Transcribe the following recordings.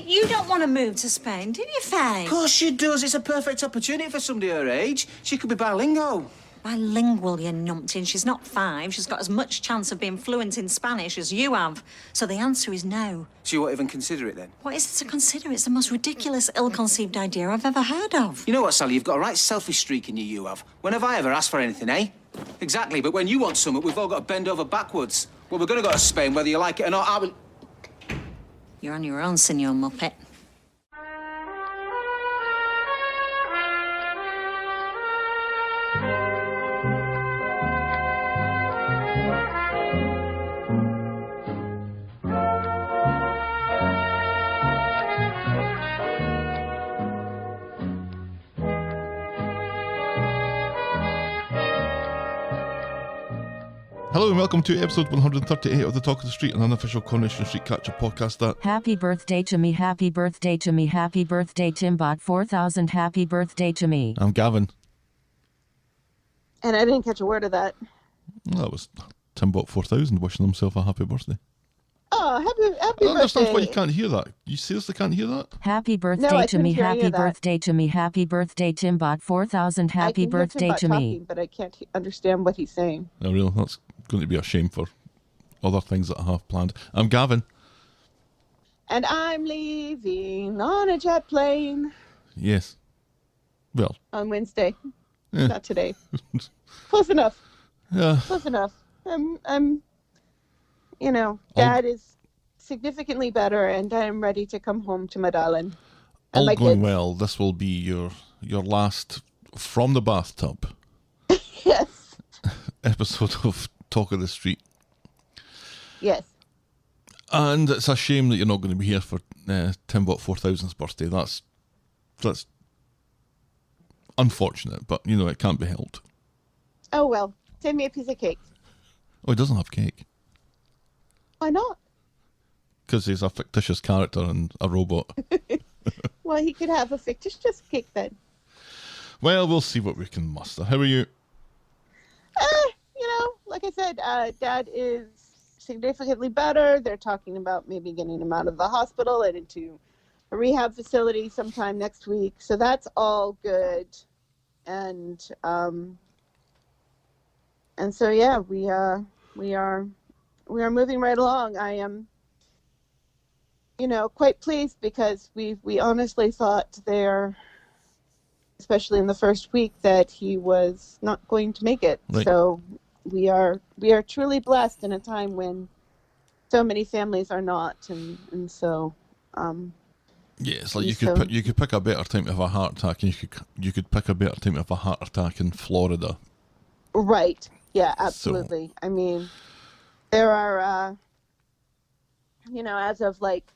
You don't want to move to Spain, do you, Faye? Of course she does. It's a perfect opportunity for somebody her age. She could be bilingual. Bilingual, you numptin. She's not 5. She's got as much chance of being fluent in Spanish as you have. So the answer is no. So you won't even consider it then? What is it to consider? It's the most ridiculous, ill-conceived idea I've ever heard of. You know what, Sally? You've got a right selfish streak in you have. When have I ever asked for anything, eh? Exactly, but when you want something, we've all got to bend over backwards. Well, we're going to go to Spain, whether you like it or not. I will... You're on your own, Señor Muppet. Hello and welcome to episode 138 of the Talk of the Street, an unofficial Coronation Street catch-up podcast that... Happy birthday to me, happy birthday to me, happy birthday Timbot 4000, happy birthday to me. I'm Gavin. And I didn't catch a word of that. Well, that was Timbot 4000 wishing himself a happy birthday. Oh, happy I don't understand birthday. why you can't hear that. You seriously can't hear that? Happy birthday No, I to me, couldn't hear any happy of that. birthday to me, happy birthday Timbot 4000, happy I can hear birthday Timbot to talking, me. but I can't understand what he's saying. No, really, that's going to be a shame for other things that I have planned. I'm Gavin. And I'm leaving on a jet plane Yes. Well, on Wednesday. Yeah. Not today. Close enough. yeah. Close enough. Dad is significantly better, and I'm ready to come home to my darling. And All my going kids. well. This will be your last from the bathtub Yes. episode of Talk of the Street. Yes. And it's a shame that you're not going to be here for Timbot 4000's birthday. That's unfortunate, but you know it can't be helped. Oh, well. Send me a piece of cake. Oh, he doesn't have cake Why not? because he's a fictitious character and a robot. Well, he could have a fictitious cake then. Well, we'll see what we can muster. How are you? Like I said, Dad is significantly better. They're talking about maybe getting him out of the hospital and into a rehab facility sometime next week. So that's all good. And so yeah, we are moving right along. I am, quite pleased because we honestly thought there, especially in the first week, that he was not going to make it. Right. So we are truly blessed in a time when so many families are not, and so Yeah, it's like So- you could pick a better time to have a heart attack, and you could pick a better time to have a heart attack in Florida. right, yeah, absolutely. I mean, there are as of like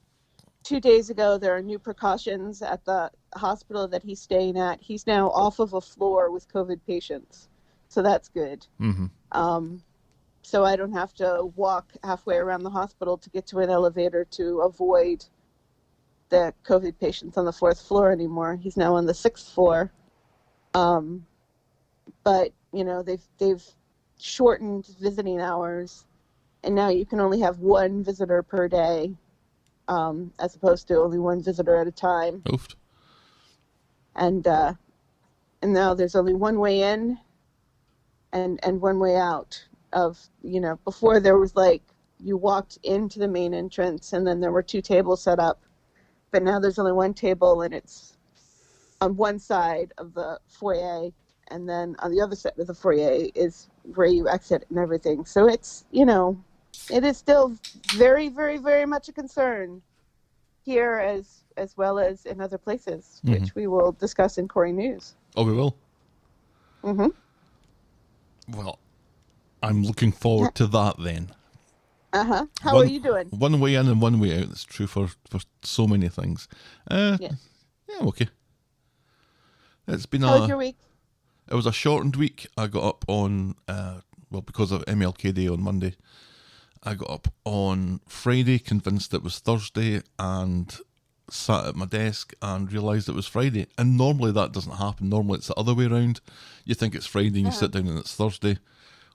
2 days ago, there are new precautions at the hospital that he's staying at. He's now off of a floor with COVID patients, so that's good. Mm-hmm. So I don't have to walk halfway around the hospital to get to an elevator to avoid the COVID patients on the 4th floor anymore. He's now on the 6th floor. But they've shortened visiting hours, and now you can only have one visitor per day, as opposed to only one visitor at a time. Oofed. And now there's only one way in and one way out. Before there was like you walked into the main entrance and then there were 2 tables set up, but now there's only one table and it's on one side of the foyer, and then on the other side of the foyer is where you exit and everything. So it's it is still very, very, very much a concern here as well as in other places, which we will discuss in Corey News. Oh, we will. Mm-hmm. Well, I'm looking forward to that then. Uh-huh. How are you doing? One way in and one way out. That's true for so many things. Yes. Yeah, I'm okay. It's been How was your week? It was a shortened week. I got up on because of MLK Day on Monday. I got up on Friday, convinced it was Thursday, and sat at my desk and realised it was Friday. And normally that doesn't happen. Normally it's the other way around. You think it's Friday and you sit down and it's Thursday.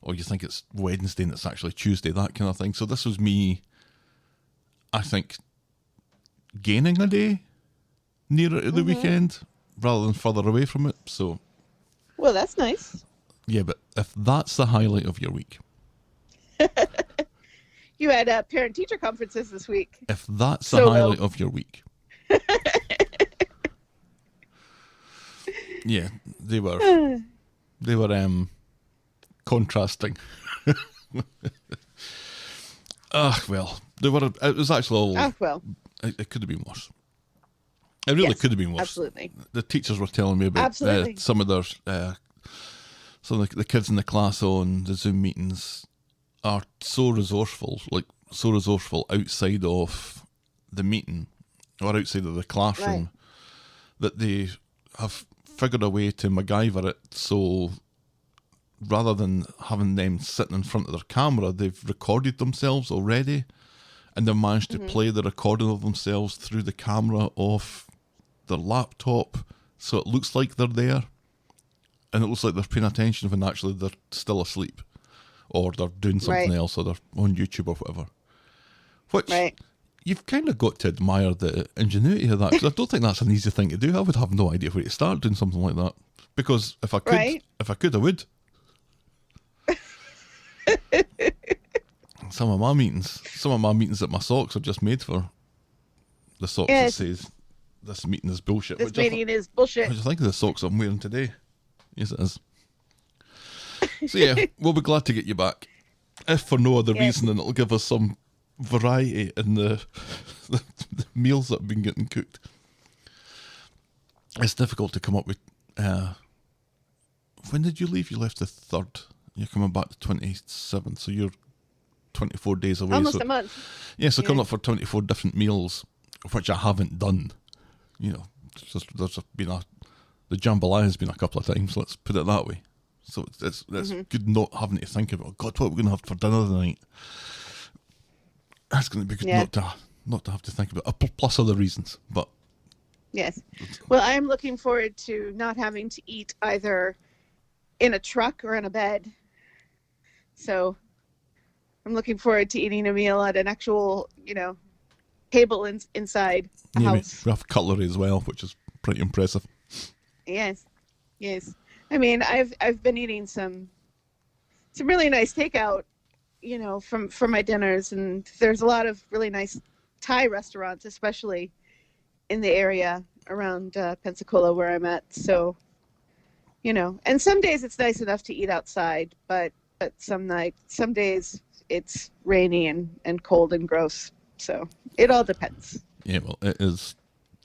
Or you think it's Wednesday and it's actually Tuesday, that kind of thing. So this was me, I think, gaining a day nearer to the weekend rather than further away from it. So, Well, that's nice. yeah, but if that's the highlight of your week, You had parent-teacher conferences this week. if that's the Solo. highlight of your week, yeah, they were contrasting. Well, they were. It was actually all. Oh, well, It could have been worse. It really Yes, could have been worse. absolutely. The teachers were telling me about Absolutely. some of their some of the kids in the class on the Zoom meetings are so resourceful outside of the meeting or outside of the classroom Right. that they have figured a way to MacGyver it. So rather than having them sitting in front of their camera, they've recorded themselves already, and they've managed to play the recording of themselves through the camera of their laptop, so it looks like they're there, and it looks like they're paying attention when actually they're still asleep, or they're doing something Right. else, or they're on YouTube or whatever. Which Right. you've kind of got to admire the ingenuity of that, because I don't think that's an easy thing to do. I would have no idea where to start doing something like that, because if I could, Right. I would. Some of my meetings at my socks are just made for the socks Yes. that says this meeting is bullshit. This Which I meeting is bullshit. think of the socks I'm wearing today. Yes, it is. So yeah, we'll be glad to get you back, if for no other Yes. reason than it'll give us some variety in the meals that have been getting cooked. It's difficult to come up with. When did you leave? You left the 3rd. You're coming back the 27th, so you're 24 days away. Almost so, a month. yeah, so coming Yeah. up for 24 different meals, which I haven't done. You know, there's been the jambalaya has been a couple of times, let's put it that way. So it's good not having to think about, oh God, what are we going to have for dinner tonight? That's going to be good Yeah. not to have to think about, plus other reasons. But Yes. Well, I'm looking forward to not having to eat either in a truck or in a bed. So I'm looking forward to eating a meal at an actual, table inside a yeah, house. we have cutlery as well, which is pretty impressive. Yes. Yes. I mean, I've been eating some really nice takeout, from my dinners, and there's a lot of really nice Thai restaurants, especially in the area around Pensacola where I'm at. So, and some days it's nice enough to eat outside, but some days it's rainy and cold and gross. So it all depends. Yeah, well, it is.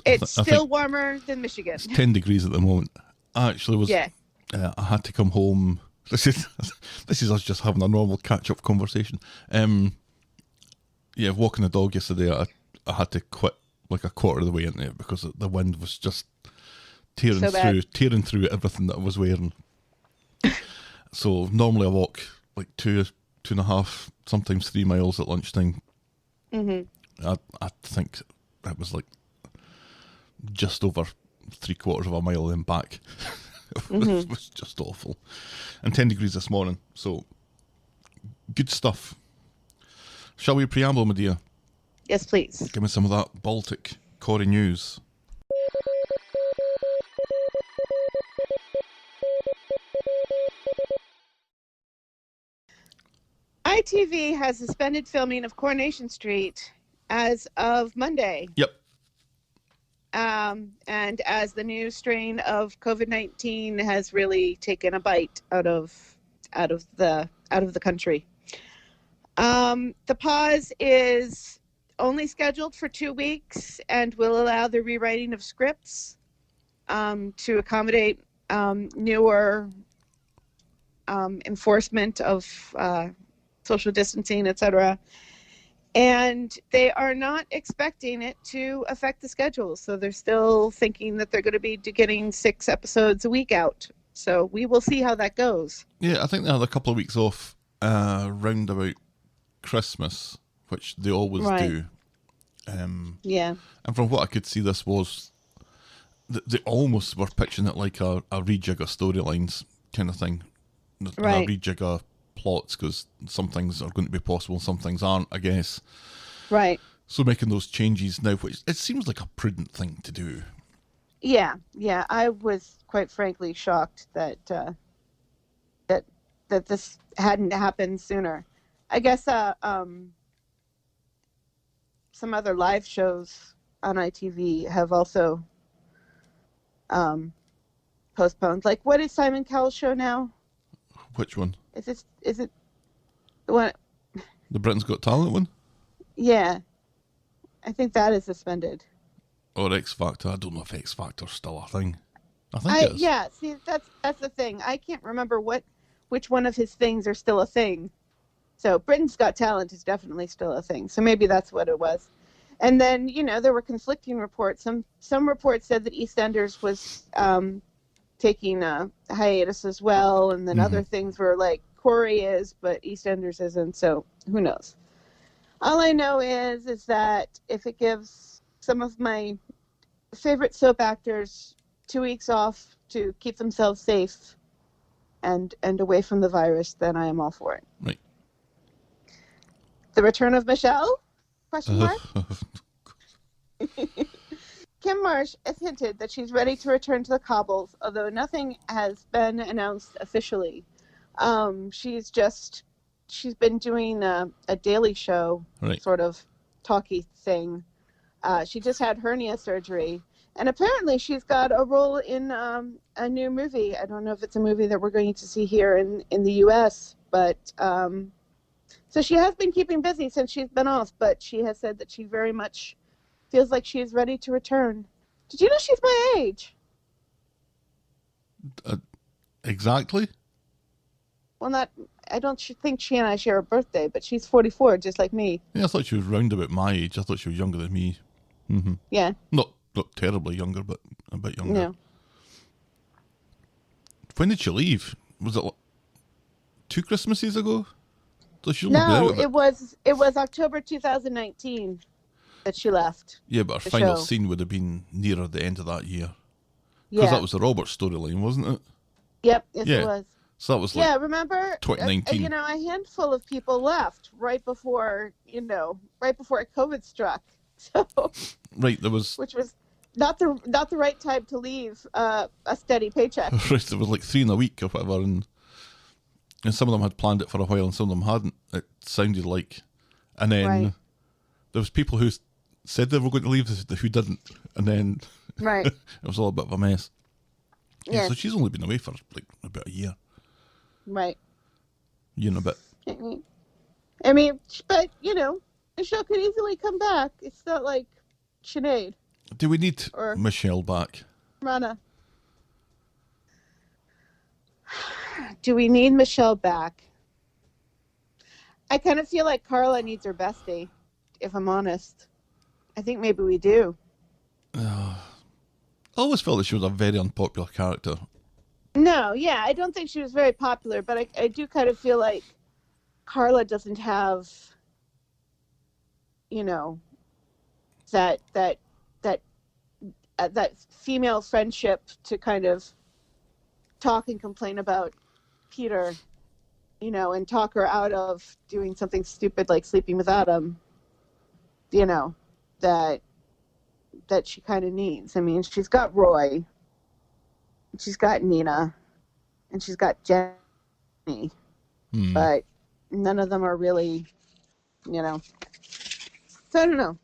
It's I still think warmer than Michigan. it's 10 degrees at the moment. I actually was. Yeah. I had to come home. This is us just having a normal catch-up conversation. Yeah, walking the dog yesterday, I had to quit like a quarter of the way into it because the wind was just tearing So bad. through everything that I was wearing. So normally I walk like 2.5, sometimes 3 miles at lunchtime. Mm-hmm. I think it was like just over 3/4 of a mile then back. It was just awful. And 10 degrees this morning, so good stuff. Shall we preamble, my dear? Yes, please. Give me some of that Baltic Corrie news. ITV has suspended filming of Coronation Street as of Monday. Yep. And as the new strain of COVID-19 has really taken a bite out of the country. The pause is only scheduled for 2 weeks and will allow the rewriting of scripts to accommodate newer enforcement of social distancing, etc. And they are not expecting it to affect the schedule. So they're still thinking that they're going to be getting 6 episodes a week out. So we will see how that goes. Yeah, I think they had a couple of weeks off round about Christmas, which they always Right. do. Yeah. And from what I could see, this was they almost were pitching it like a rejig of storylines kind of thing, and Right. a rejig of plots, because some things are going to be possible, some things aren't, I guess. Right. So making those changes now, which it seems like a prudent thing to do. Yeah. I was quite frankly shocked that that this hadn't happened sooner. I guess some other live shows on ITV have also postponed. Like, what is Simon Cowell's show now? Which one? Is it the one? The Britain's Got Talent one? Yeah, I think that is suspended. Or X Factor? I don't know if X Factor's still a thing. I think it is. Yeah, see, that's the thing. I can't remember which one of his things are still a thing. So Britain's Got Talent is definitely still a thing. So maybe that's what it was. And then, there were conflicting reports. Some reports said that EastEnders was taking a hiatus as well, and then other things were like Corey is, but EastEnders isn't. So who knows? All I know is that if it gives some of my favorite soap actors 2 weeks off to keep themselves safe and away from the virus, then I am all for it. Right. The return of Michelle? Question mark? Kim Marsh has hinted that she's ready to return to the cobbles, although nothing has been announced officially. She's been doing a daily show, sort of talky thing. She just had hernia surgery, and apparently she's got a role in a new movie. I don't know if it's a movie that we're going to see here in the U.S., but so she has been keeping busy since she's been off, but she has said that she very much feels like she is ready to return. Did you know she's my age? Exactly? Well, I don't think she and I share a birthday, but she's 44, just like me. Yeah, I thought she was round about my age. I thought she was younger than me. Mm-hmm. Yeah. Not terribly younger, but a bit younger. No. When did she leave? Was it 2 Christmases ago? So she's only been out No, of it was October 2019 that she left. Yeah, but her the final show. scene would have been nearer the end of that year. Because Yeah. that was the Roberts storyline, wasn't it? Yep, yes, Yeah. it was. So that was like Yeah, remember? 2019. A handful of people left right before COVID struck. So, right, there was which was not the right time to leave a steady paycheck. right, there was like 3 in a week or whatever, and some of them had planned it for a while and some of them hadn't. It sounded like, and then there was people who said they were going to leave who didn't, and then Right. it was all a bit of a mess. Yeah, Yes. so she's only been away for like about a year. Right. Year and a bit. I mean, but the show could easily come back. It's not like Sinead Do we need or Michelle back? Rana. Do we need Michelle back? I kind of feel like Carla needs her bestie, if I'm honest. I think maybe we do. I always felt that she was a very unpopular character. No, yeah, I don't think she was very popular, but I do kind of feel like Carla doesn't have, that female friendship to kind of talk and complain about Peter, and talk her out of doing something stupid like sleeping with Adam, that she kind of needs. I mean, she's got Roy, she's got Nina, and she's got Jenny, but none of them are really, So I don't know.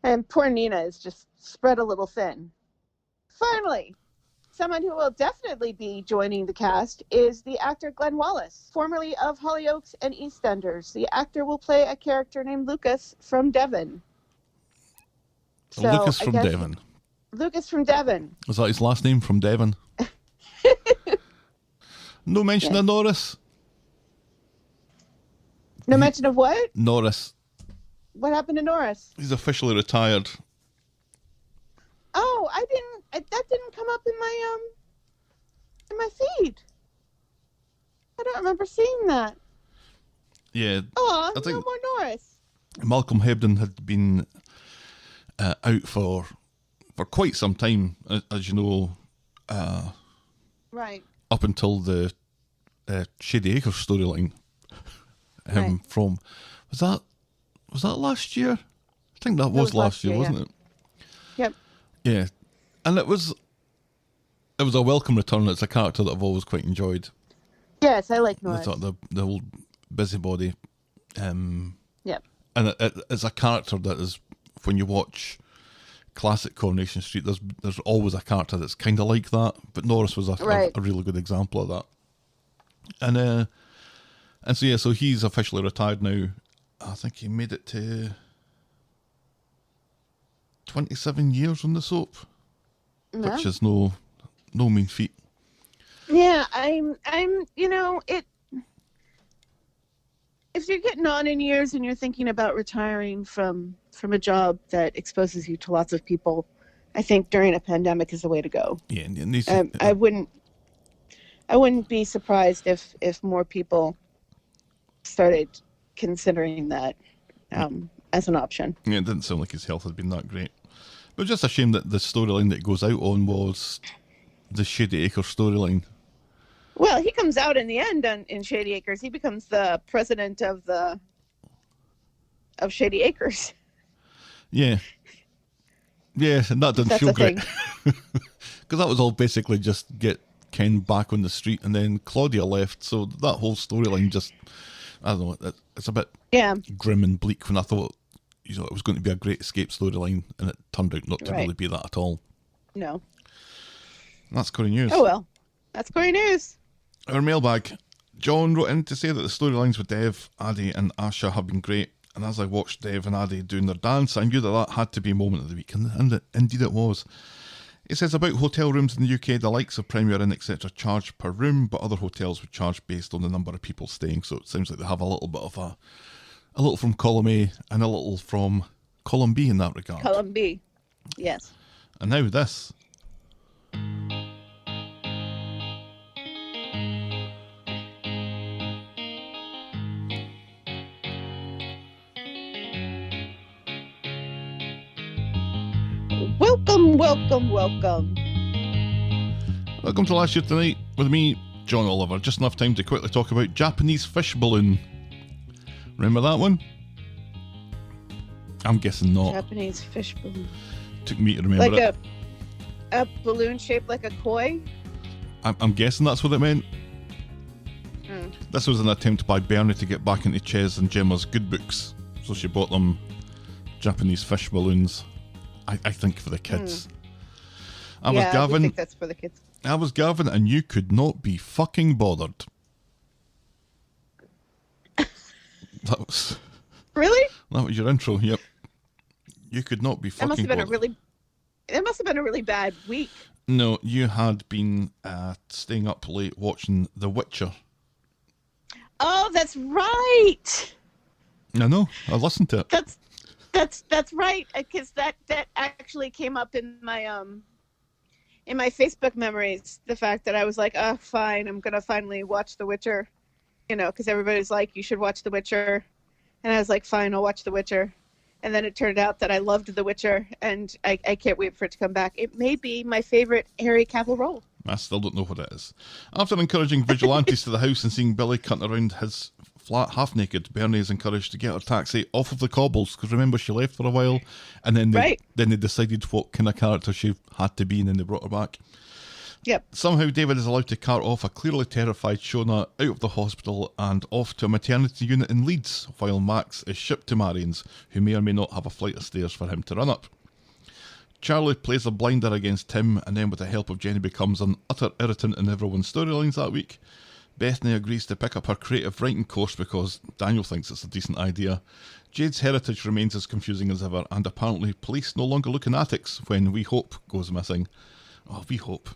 And poor Nina is just spread a little thin. Finally, someone who will definitely be joining the cast is the actor Glenn Wallace, formerly of Hollyoaks and EastEnders. The actor will play a character named Lucas from Devon. Lucas from Devon. Lucas from Devon. Was that his last name, from Devon? No mention of Norris. No mention of what? Norris. What happened to Norris? He's officially retired. Oh, that didn't come up in my feed. I don't remember seeing that. Yeah. Oh, I think no more Norris. Malcolm Hebden had been out for quite some time, as you know. Right. Up until the Shady Acres storyline. Right. Was that Was that last year? I think that was last year, wasn't it? Yep. Yeah. And it was a welcome return. It's a character that I've always quite enjoyed. Yes, I like Norris. The old busybody. Yep. And it's a character that is, when you watch classic Coronation Street, there's always a character that's kind of like that. But Norris was a really good example of that. And so he's officially retired now. I think he made it to 27 years on the soap, which is no mean feat. Yeah, I'm it. If you're getting on in years and you're thinking about retiring from a job that exposes you to lots of people, I think during a pandemic is the way to go. Yeah, and I wouldn't be surprised if more people started considering that as an option. Yeah, it didn't sound like his health had been that great. But just a shame that the storyline that it goes out on was the Shady Acres storyline. Well, he comes out in the end in Shady Acres. He becomes the president of Shady Acres. Yeah. Yeah, and that didn't feel great. Because that was all basically just get Ken back on the street, and then Claudia left. So that whole storyline just, I don't know, it's a bit grim and bleak when I thought, it was going to be a great escape storyline, and it turned out not to really be that at all. No. That's Corey News. Oh, well. That's Corey News. Our mailbag. John wrote in to say that the storylines with Dev, Addie and Asha have been great, and as I watched Dev and Addie doing their dance, I knew that had to be a moment of the week, and indeed it was. It says about hotel rooms in the UK, the likes of Premier Inn, etc. charge per room, but other hotels would charge based on the number of people staying, so it sounds like they have a little bit of a little from column A and a little from column B in that regard. Column B, yes. And now this. Welcome, welcome, welcome. Welcome to Last Year Tonight with me, John Oliver. Just enough time to quickly talk about Japanese fish balloon. Remember that one? I'm guessing not. Japanese fish balloon. Took me to remember it. Like a balloon shaped like a koi? I'm guessing that's what it meant. This was an attempt by Bernie to get back into Ches and Gemma's good books. So she bought them Japanese fish balloons. I think for the kids. I was Gavin. I think that's for the kids. I was Gavin, and you could not be fucking bothered. That was really. That was your intro. Yep. You could not be fucking bothered. It must have been a really bad week. No, you had been staying up late watching The Witcher. Oh, that's right. I know. I listened to it. That's right, because that actually came up in my Facebook memories. The fact that I was like, oh, fine, I'm gonna finally watch The Witcher, because everybody's like, you should watch The Witcher, and I was like, fine, I'll watch The Witcher, and then it turned out that I loved The Witcher, and I can't wait for it to come back. It may be my favorite Harry Cavill role. I still don't know what it is. After encouraging vigilantes to the house and seeing Billy cutting around his flat half naked, Bernie is encouraged to get her taxi off of the cobbles, because remember she left for a while, and then they decided what kind of character she had to be, and then they brought her back. Yep. Somehow David is allowed to cart off a clearly terrified Shona out of the hospital and off to a maternity unit in Leeds, while Max is shipped to Marian's, who may or may not have a flight of stairs for him to run up. Charlie plays a blinder against Tim, and then with the help of Jenny becomes an utter irritant in everyone's storylines that week. Bethany agrees to pick up her creative writing course because Daniel thinks it's a decent idea. Jade's heritage remains as confusing as ever, and apparently police no longer look in attics when We Hope goes missing. Oh, We Hope.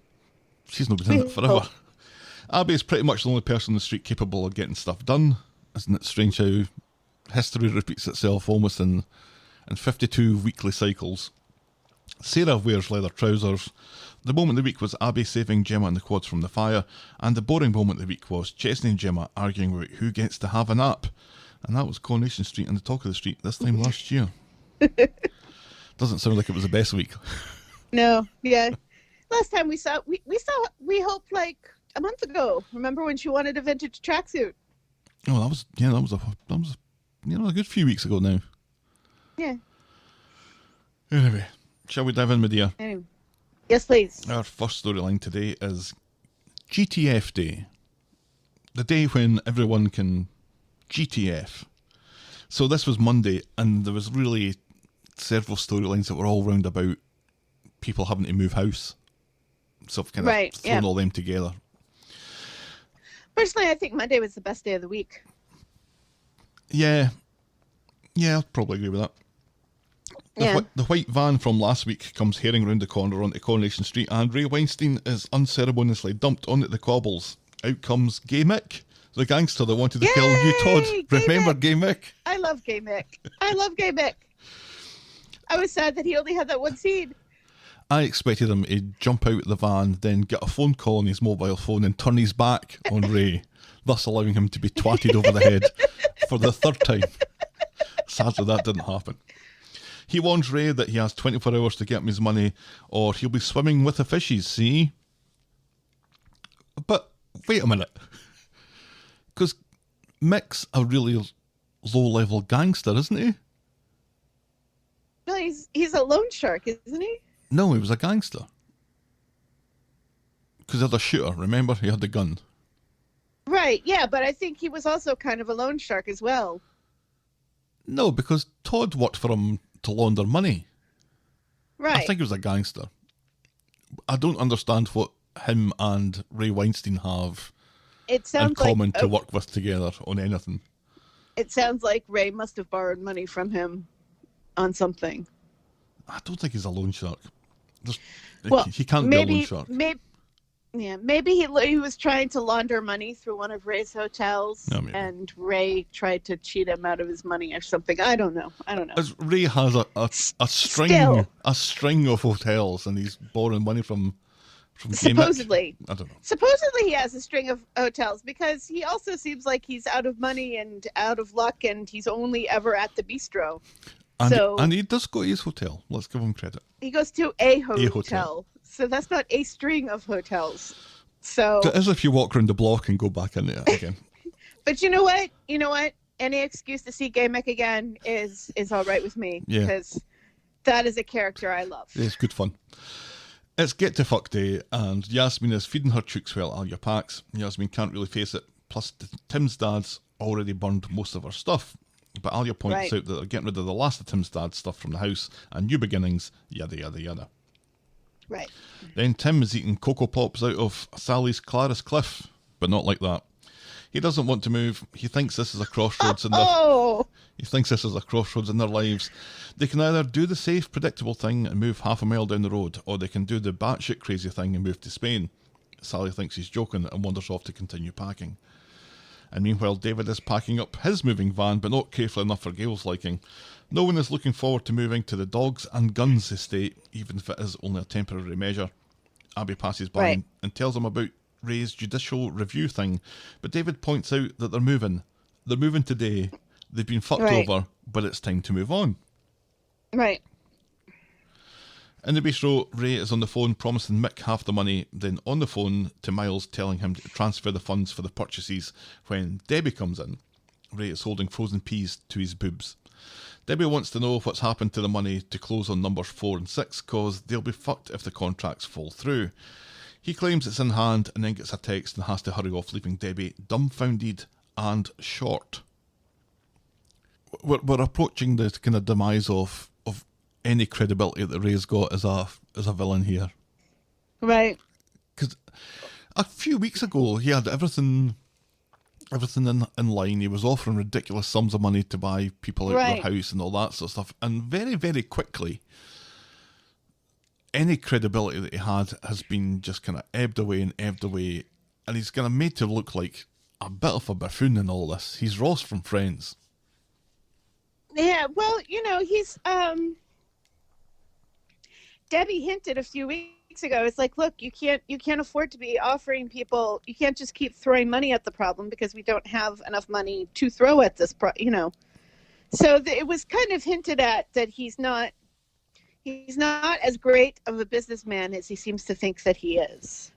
She's not been in it forever. Abby is pretty much the only person on the street capable of getting stuff done. Isn't it strange how history repeats itself almost in 52 weekly cycles? Sarah wears leather trousers. The moment of the week was Abby saving Gemma and the quads from the fire, and the boring moment of the week was Chesney and Gemma arguing about who gets to have a nap. And that was Coronation Street and the talk of the street this time last year. Doesn't sound like it was the best week. No, yeah. Last time we saw We Hope like a month ago. Remember when she wanted a vintage tracksuit? Oh, that was a good few weeks ago now. Yeah. Anyway, shall we dive in, my dear? Anyway. Yes, please. Our first storyline today is GTF Day. The day when everyone can GTF. So this was Monday, and there was really several storylines that were all round about people having to move house. So I've kind of thrown all them together. Personally, I think Monday was the best day of the week. Yeah, I'll probably agree with that. The white van from last week comes herring round the corner onto Coronation Street, and Ray Weinstein is unceremoniously dumped onto the cobbles. Out comes Gay Mick, the gangster that wanted to kill you, Todd. Remember Gay Mick? I love Gay Mick. I was sad that he only had that one scene. I expected him to jump out of the van, then get a phone call on his mobile phone and turn his back on Ray, thus allowing him to be twatted over the head for the third time. Sadly, that didn't happen. He warns Ray that he has 24 hours to get him his money, or he'll be swimming with the fishes, see? But wait a minute. Because Mick's a really low-level gangster, isn't he? No, he's a loan shark, isn't he? No, he was a gangster. Because he had a shooter, remember? He had the gun. Right, yeah, but I think he was also kind of a loan shark as well. No, because Todd worked for him to launder money. Right. I think he was a gangster. I don't understand what him and Ray Weinstein have in common to work with together on anything. It sounds like Ray must have borrowed money from him on something. I don't think he's a loan shark. Well, he can't be a loan shark. Maybe he was trying to launder money through one of Ray's hotels, and Ray tried to cheat him out of his money or something. I don't know. As Ray has a string of hotels, and he's borrowing money from supposedly. I don't know. Supposedly he has a string of hotels because he also seems like he's out of money and out of luck, and he's only ever at the Bistro. And he does go to his hotel. Let's give him credit. He goes to a hotel. So that's not a string of hotels. So it is if you walk around the block and go back in there again. But you know what? Any excuse to see Gay Mick again is all right with me. Yeah. Because that is a character I love. It's good fun. It's get to fuck day, and Yasmeen is feeding her chooks while Alya packs. Yasmeen can't really face it. Plus, Tim's dad's already burned most of her stuff. But Alya points out that they're getting rid of the last of Tim's dad's stuff from the house, and new beginnings, yada yada yada. Right. Then Tim is eating Cocoa Pops out of Sally's Clarice Cliff, but not like that. He doesn't want to move. He thinks this is a crossroads in their lives. They can either do the safe, predictable thing and move half a mile down the road, or they can do the batshit crazy thing and move to Spain. Sally thinks he's joking and wanders off to continue packing. And meanwhile, David is packing up his moving van, but not carefully enough for Gail's liking. No one is looking forward to moving to the Dogs and Guns estate, even if it is only a temporary measure. Abby passes by and tells him about Ray's judicial review thing, but David points out that they're moving. They're moving today. They've been fucked over, but it's time to move on. Right. In the bistro, Ray is on the phone promising Mick half the money, then on the phone to Miles telling him to transfer the funds for the purchases when Debbie comes in. Ray is holding frozen peas to his boobs. Debbie wants to know what's happened to the money to close on numbers 4 and 6 cause they'll be fucked if the contracts fall through. He claims it's in hand and then gets a text and has to hurry off, leaving Debbie dumbfounded and short. We're approaching the kind of demise of any credibility that Ray's got as a villain here. Right. Because a few weeks ago he had everything in line. He was offering ridiculous sums of money to buy people out of their house and all that sort of stuff. And very, very quickly, any credibility that he had has been just kind of ebbed away. And he's kind of made to look like a bit of a buffoon in all this. He's Ross from Friends. Yeah, well, he's... Debbie hinted a few weeks ago. It's like, look, you can't afford to be offering people. You can't just keep throwing money at the problem because we don't have enough money to throw at this. So it was kind of hinted at that he's not as great of a businessman as he seems to think that he is.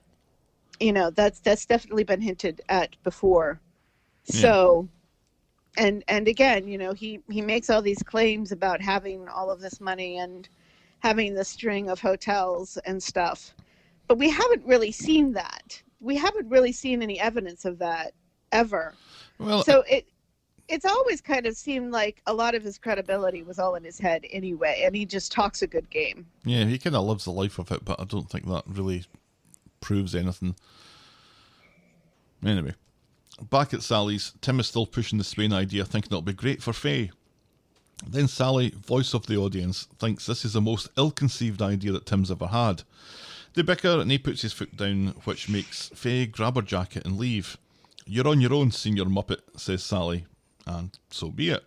That's definitely been hinted at before. Yeah. So and again, you know, he makes all these claims about having all of this money and having the string of hotels and stuff, but we haven't really seen that. We haven't really seen any evidence of that ever. Well, so it's always kind of seemed like a lot of his credibility was all in his head anyway, and he just talks a good game. yeah, he kind of lives the life of it, but I don't think that really proves anything. Anyway, back at Sally's, Tim is still pushing the Spain idea, thinking it'll be great for Faye. Then Sally, voice of the audience, thinks this is the most ill-conceived idea that Tim's ever had. They bicker and he puts his foot down, which makes Faye grab her jacket and leave. "You're on your own, Señor Muppet," says Sally, and so be it.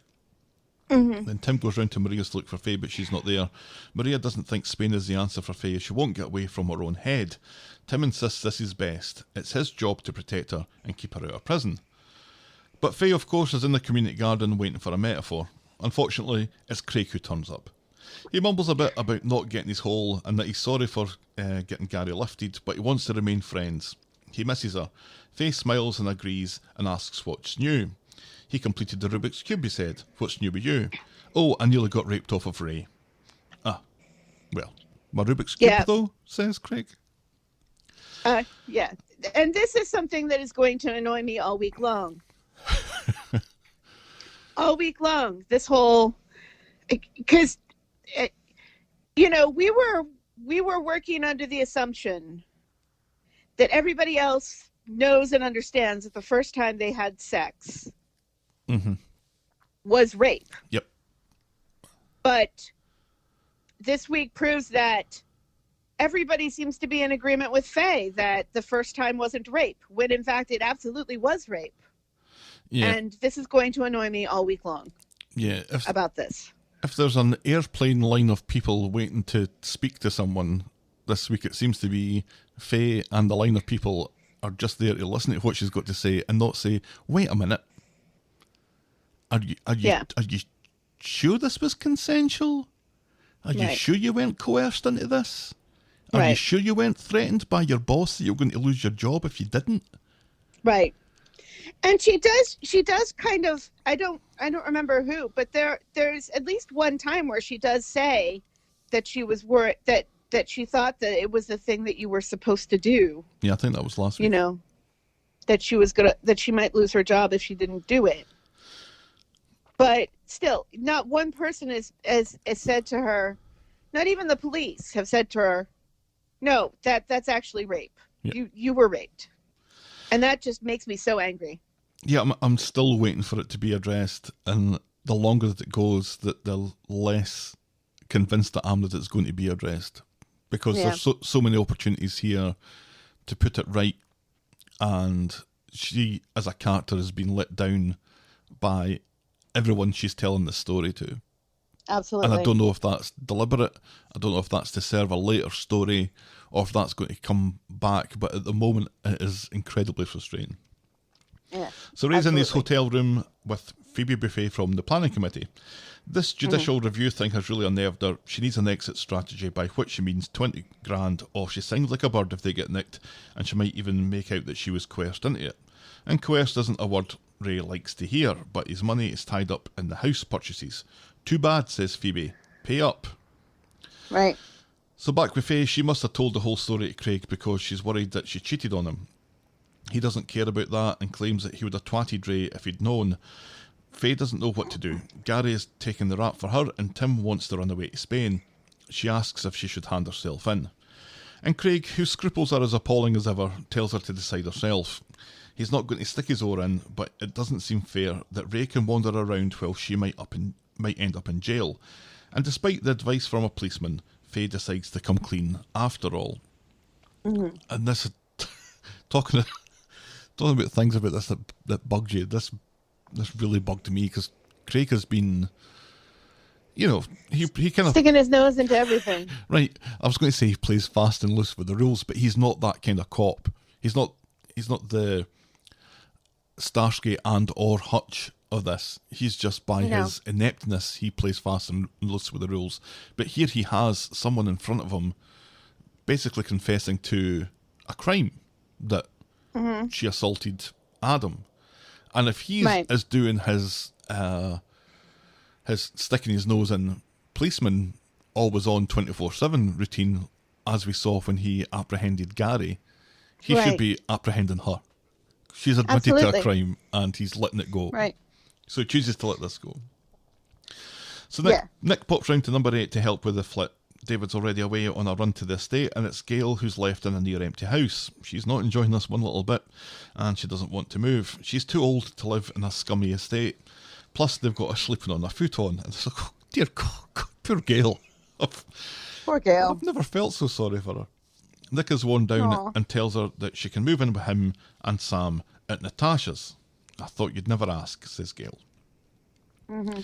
Then Tim goes round to Maria's to look for Faye, but she's not there. Maria doesn't think Spain is the answer for Faye. She won't get away from her own head. Tim insists this is best. It's his job to protect her and keep her out of prison. But Faye, of course, is in the community garden waiting for a metaphor. Unfortunately, it's Craig who turns up. He mumbles a bit about not getting his hole and that he's sorry for getting Gary lifted, but he wants to remain friends. He misses her. Faye smiles and agrees and asks what's new. "He completed the Rubik's Cube," he said. "What's new with you?" "Oh, I nearly got raped off of Ray." "Ah, well, my Rubik's Cube though," says Craig. Yeah, and this is something that is going to annoy me all week long. All week long, this whole, because, you know, we were working under the assumption that everybody else knows and understands that the first time they had sex was rape. Yep. But this week proves that everybody seems to be in agreement with Faye that the first time wasn't rape, when in fact it absolutely was rape. Yeah. And this is going to annoy me all week long. Yeah. About this. If there's an airplane line of people waiting to speak to someone this week, it seems to be Faye, and the line of people are just there to listen to what she's got to say and not say, "Wait a minute. Are you sure this was consensual? Are you sure you weren't coerced into this? Are you sure you weren't threatened by your boss that you're going to lose your job if you didn't?" Right. And she does kind of, I don't remember who, but there's at least one time where she does say that she was worried, that she thought that it was the thing that you were supposed to do. Yeah, I think that was last week. You know, that she might lose her job if she didn't do it. But still, not one person has said to her, not even the police have said to her, "No, that's actually rape. Yeah. You were raped." And that just makes me so angry. Yeah, I'm still waiting for it to be addressed, and the longer that it goes, the less convinced that I am that it's going to be addressed, because there's so many opportunities here to put it right, and she, as a character, has been let down by everyone she's telling the story to. Absolutely. And I don't know if that's deliberate. I don't know if that's to serve a later story or if that's going to come back. But at the moment, it is incredibly frustrating. Yeah, So Ray's in his hotel room with Phoebe Buffet from the planning committee. This judicial review thing has really unnerved her. She needs an exit strategy, by which she means 20 grand, or she sings like a bird if they get nicked, and she might even make out that she was coerced into it. And coerced isn't a word Ray likes to hear, but his money is tied up in the house purchases. "Too bad," says Phoebe. "Pay up." Right. So back with Faye, she must have told the whole story to Craig because she's worried that she cheated on him. He doesn't care about that and claims that he would have twatted Ray if he'd known. Faye doesn't know what to do. Gary is taking the rap for her and Tim wants to run away to Spain. She asks if she should hand herself in. And Craig, whose scruples are as appalling as ever, tells her to decide herself. He's not going to stick his oar in, but it doesn't seem fair that Ray can wander around while she might end up in jail. And despite the advice from a policeman, Faye decides to come clean after all. And this, talking about things about this that bugged you, this really bugged me, because Craig has been, you know, he kind of sticking his nose into everything. Right, I was going to say he plays fast and loose with the rules, but he's not that kind of cop. He's not the Starsky and or Hutch of this. He's just, by his ineptness, he plays fast and loose with the rules. But here he has someone in front of him basically confessing to a crime, that she assaulted Adam. And if he is doing his his sticking his nose in policeman always on 24/7 routine, as we saw when he apprehended Gary, he should Right. be apprehending her. She's admitted to Absolutely. a crime and he's letting it go. Right. So he chooses to let this go. So Yeah. Nick pops round to number 8 to help with the flit. David's already away on a run to the estate, and it's Gail who's left in a near empty house. She's not enjoying this one little bit, and she doesn't want to move. She's too old to live in a scummy estate. Plus, they've got her sleeping on a futon. And it's like, oh, dear God, poor Gail. Poor Gail. I've never felt so sorry for her. Nick is worn down Aw. and tells her that she can move in with him and Sam at Natasha's. I thought you'd never ask, says Gail. Mm-hmm.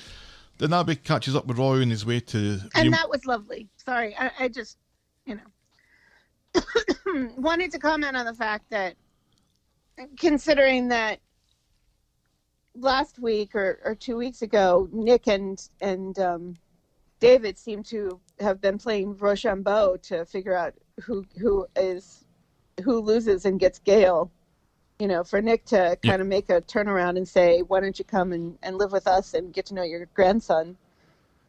Then Abby catches up with Roy on his way to... And that was lovely. Sorry, I just, wanted to comment on the fact that, considering that last week or 2 weeks ago, Nick and David seem to have been playing Rochambeau to figure out who loses and gets Gail. For Nick to kind of make a turnaround and say, "Why don't you come and live with us and get to know your grandson?"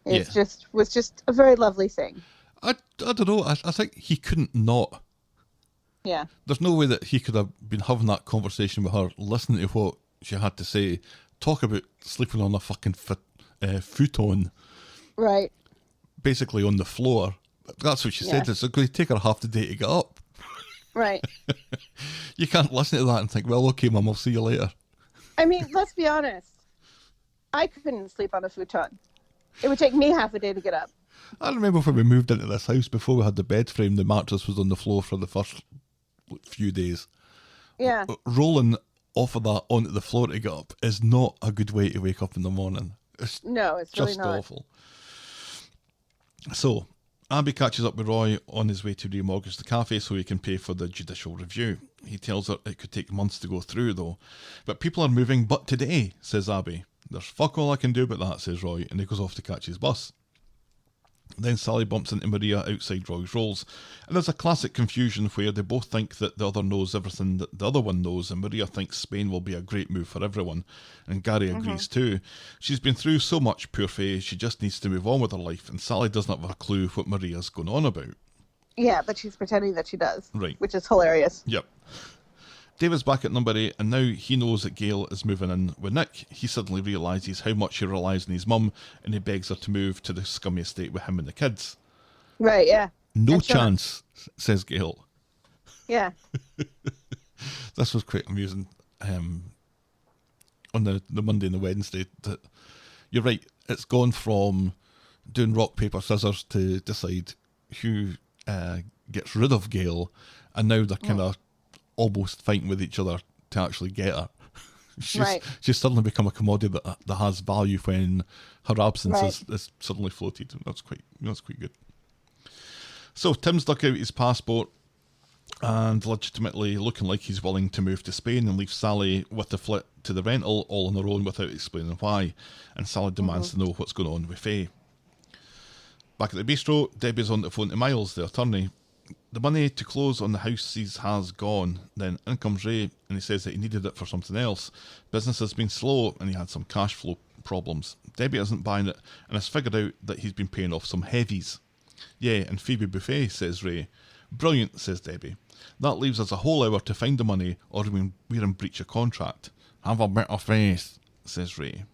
It was just a very lovely thing. I don't know. I think he couldn't not. Yeah. There's no way that he could have been having that conversation with her, listening to what she had to say, talk about sleeping on a fucking futon, Right. basically on the floor. That's what she said. It's going to take her half the day to get up. Right. You can't listen to that and think, well, okay, Mum, I'll see you later. I mean, let's be honest. I couldn't sleep on a futon. It would take me half a day to get up. I remember when we moved into this house, before we had the bed frame, the mattress was on the floor for the first few days. Yeah. Rolling off of that onto the floor to get up is not a good way to wake up in the morning. It's No, it's really just not. awful. So, Abby catches up with Roy on his way to remortgage the cafe so he can pay for the judicial review. He tells her it could take months to go through, though. But people are moving but today, says Abby. There's fuck all I can do about that, says Roy, and he goes off to catch his bus. Then Sally bumps into Maria outside Roy's Rolls, and there's a classic confusion where they both think that the other knows everything that the other one knows, and Maria thinks Spain will be a great move for everyone, and Gary agrees too. She's been through so much, poor Faye, she just needs to move on with her life, and Sally doesn't have a clue what Maria's going on about. Yeah, but she's pretending that she does. Right. Which is hilarious. Yep. David's back at number 8, and now he knows that Gail is moving in with Nick. He suddenly realises how much he relies on his mum, and he begs her to move to the scummy estate with him and the kids. Right, yeah. No And Sean. chance, says Gail. Yeah. This was quite amusing on the Monday and the Wednesday. That you're right, it's gone from doing rock, paper, scissors to decide who gets rid of Gail, and now they're kind of almost fighting with each other to actually get her. She's suddenly become a commodity that has value when her absence is suddenly floated. That's quite good. So Tim's dug out his passport and legitimately looking like he's willing to move to Spain and leave Sally with the flit to the rental all on her own without explaining why. And Sally demands to know what's going on with Faye. Back at the bistro, Debbie's on the phone to Miles, the attorney. The money to close on the houses has gone. Then in comes Ray, and he says that he needed it for something else. Business has been slow, and he had some cash flow problems. Debbie isn't buying it, and has figured out that he's been paying off some heavies. Yeah, and Phoebe Buffet, says Ray. Brilliant, says Debbie. That leaves us a whole hour to find the money, or we're in breach of contract. Have a bit of faith, says Ray.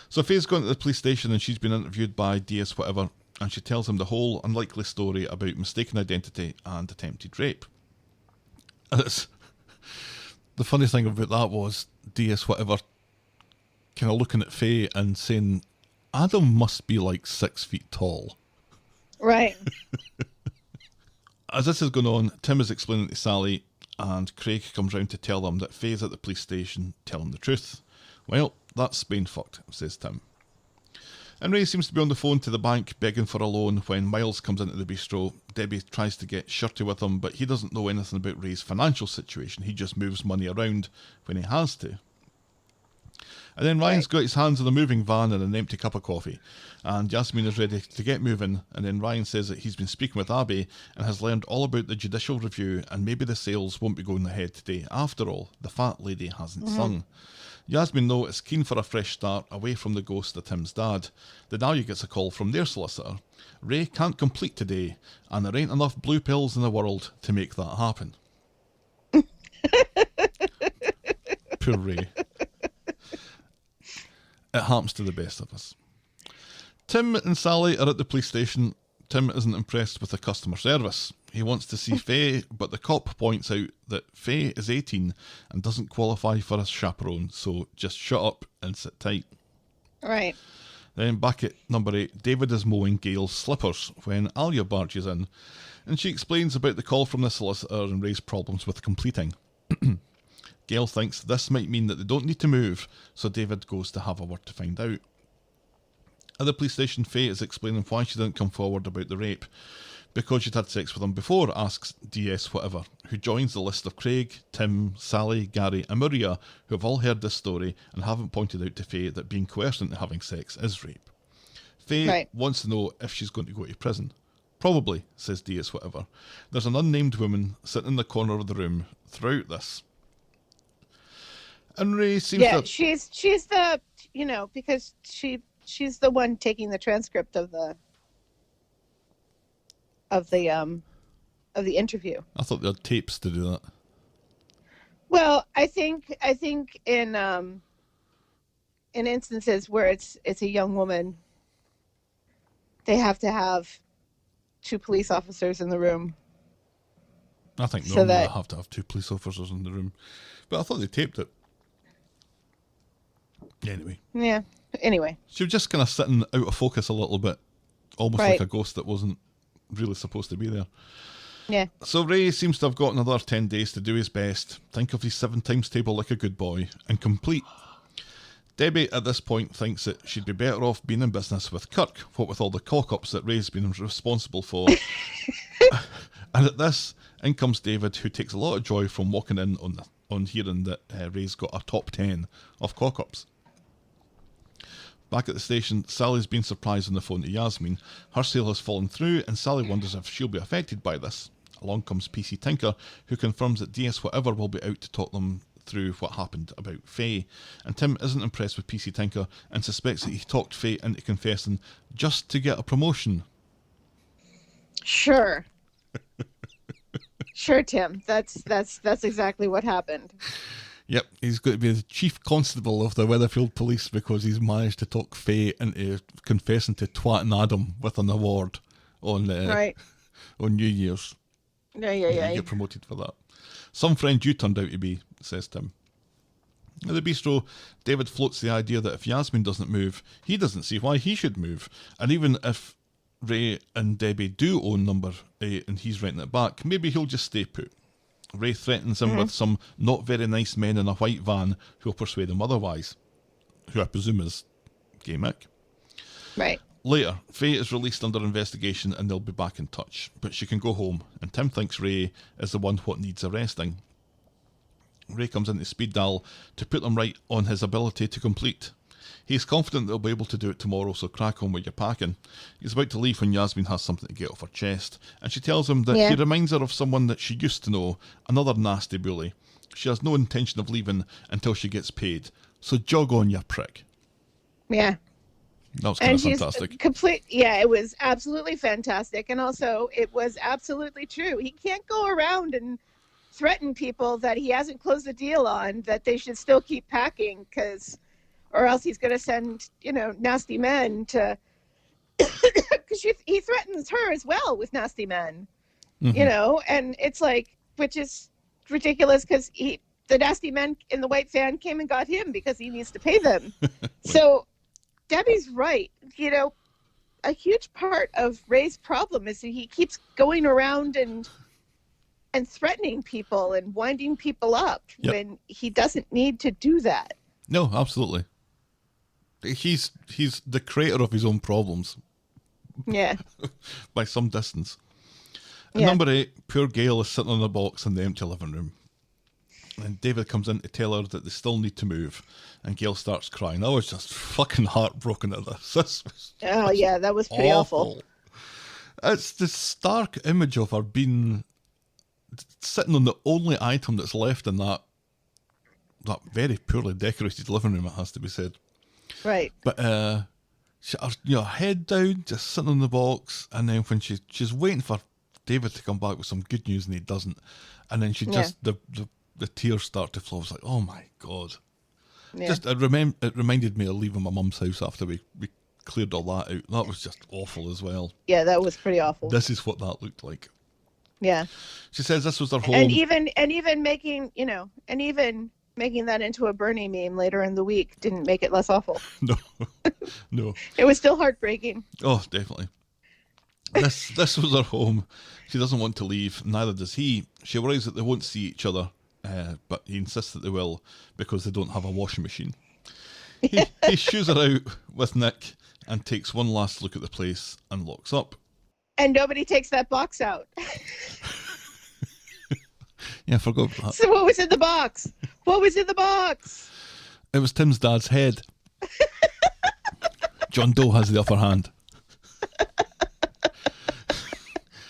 So Faye's gone to the police station, and she's been interviewed by DS whatever, and she tells him the whole unlikely story about mistaken identity and attempted rape. And the funny thing about that was DS whatever kind of looking at Faye and saying, Adam must be like 6 feet tall. Right. As this is going on, Tim is explaining to Sally, and Craig comes round to tell them that Faye's at the police station telling the truth. Well, that's Spain fucked, says Tim. And Ray seems to be on the phone to the bank begging for a loan when Miles comes into the bistro. Debbie tries to get shirty with him, but he doesn't know anything about Ray's financial situation. He just moves money around when he has to. And then Ryan's got his hands on a moving van and an empty cup of coffee. And Yasmeen is ready to get moving. And then Ryan says that he's been speaking with Abby and has learned all about the judicial review, and maybe the sales won't be going ahead today. After all, the fat lady hasn't sung. Yasmeen, though, is keen for a fresh start away from the ghost of Tim's dad. Then Alya gets a call from their solicitor. Ray can't complete today, and there ain't enough blue pills in the world to make that happen. Poor Ray. It happens to the best of us. Tim and Sally are at the police station. Tim isn't impressed with the customer service. He wants to see Faye, but the cop points out that Faye is 18 and doesn't qualify for a chaperone, so just shut up and sit tight. Right. Then back at number 8, David is mowing Gail's slippers when Alya barges in, and she explains about the call from the solicitor and Ray's problems with completing. Gail thinks this might mean that they don't need to move, so David goes to have a word to find out. At the police station, Faye is explaining why she didn't come forward about the rape. Because she'd had sex with him before, asks DS whatever, who joins the list of Craig, Tim, Sally, Gary and Maria, who have all heard this story and haven't pointed out to Faye that being coerced into having sex is rape. Faye wants to know if she's going to go to prison. Probably, says DS whatever. There's an unnamed woman sitting in the corner of the room throughout this. And Ray seems to... she's the, because she's the one taking the transcript of the interview. I thought they had tapes to do that. Well, I think in instances where it's a young woman, they have to have 2 police officers in the room. I think normally they have to have 2 police officers in the room, but I thought they taped it. Anyway. Yeah. Anyway. She was just kind of sitting out of focus a little bit, almost like a ghost that wasn't really supposed to be there. Yeah. So Ray seems to have got another 10 days to do his best, think of his 7 times table like a good boy, and complete. Debbie at this point thinks that she'd be better off being in business with Kirk, what with all the cock-ups that Ray's been responsible for. And at this, in comes David, who takes a lot of joy from walking in on hearing that Ray's got a top 10 of cock-ups. Back at the station, Sally's been surprised on the phone to Yasmeen. Her sale has fallen through, and Sally wonders if she'll be affected by this. Along comes PC Tinker, who confirms that DS Whatever will be out to talk them through what happened about Faye. And Tim isn't impressed with PC Tinker and suspects that he talked Faye into confessing just to get a promotion. Sure. Sure, Tim. That's exactly what happened. Yep, he's going to be the chief constable of the Weatherfield Police because he's managed to talk Faye into confessing to twatting Adam with an award on New Year's. Yeah. You get promoted for that. Some friend you turned out to be, says Tim. At the bistro, David floats the idea that if Yasmeen doesn't move, he doesn't see why he should move. And even if Ray and Debbie do own number 8 and he's renting it back, maybe he'll just stay put. Ray threatens him with some not very nice men in a white van who'll persuade him otherwise, who I presume is Gay Mick. Right. Later, Faye is released under investigation and they'll be back in touch, but she can go home, and Tim thinks Ray is the one what needs arresting. Ray comes into speed dial to put them right on his ability to complete. He's confident they'll be able to do it tomorrow, so crack on with your packing. He's about to leave when Yasmeen has something to get off her chest, and she tells him that he reminds her of someone that she used to know, another nasty bully. She has no intention of leaving until she gets paid, so jog on, you prick. Yeah. That was kind of fantastic. It was absolutely fantastic, and also it was absolutely true. He can't go around and threaten people that he hasn't closed the deal on, that they should still keep packing, or else he's going to send, nasty men to, because he threatens her as well with nasty men, and it's like, which is ridiculous because the nasty men in the white van came and got him because he needs to pay them. So Debbie's right. A huge part of Ray's problem is that he keeps going around and threatening people and winding people up when he doesn't need to do that. No, absolutely. He's the creator of his own problems. Yeah. By some distance. At number 8, poor Gail is sitting on a box in the empty living room. And David comes in to tell her that they still need to move. And Gail starts crying. I was just fucking heartbroken at this. That was pretty awful. It's the stark image of her being sitting on the only item that's left in that that very poorly decorated living room, it has to be said. Right. But she, her head down, just sitting on the box, and then when she's waiting for David to come back with some good news, and he doesn't, and then she just the tears start to flow. It's like, oh my God. Yeah. Just it reminded me of leaving my mum's house after we cleared all that out. That was just awful as well. Yeah, that was pretty awful. This is what that looked like. Yeah. She says this was their home. And even making that into a Bernie meme later in the week didn't make it less awful. No. It was still heartbreaking. Oh, definitely. This was her home. She doesn't want to leave. Neither does he. She worries that they won't see each other, but he insists that they will because they don't have a washing machine. He shoos her out with Nick and takes one last look at the place and locks up. And nobody takes that box out. Yeah, I forgot about that. So what was in the box? What was in the box? It was Tim's dad's head. John Doe has the upper hand.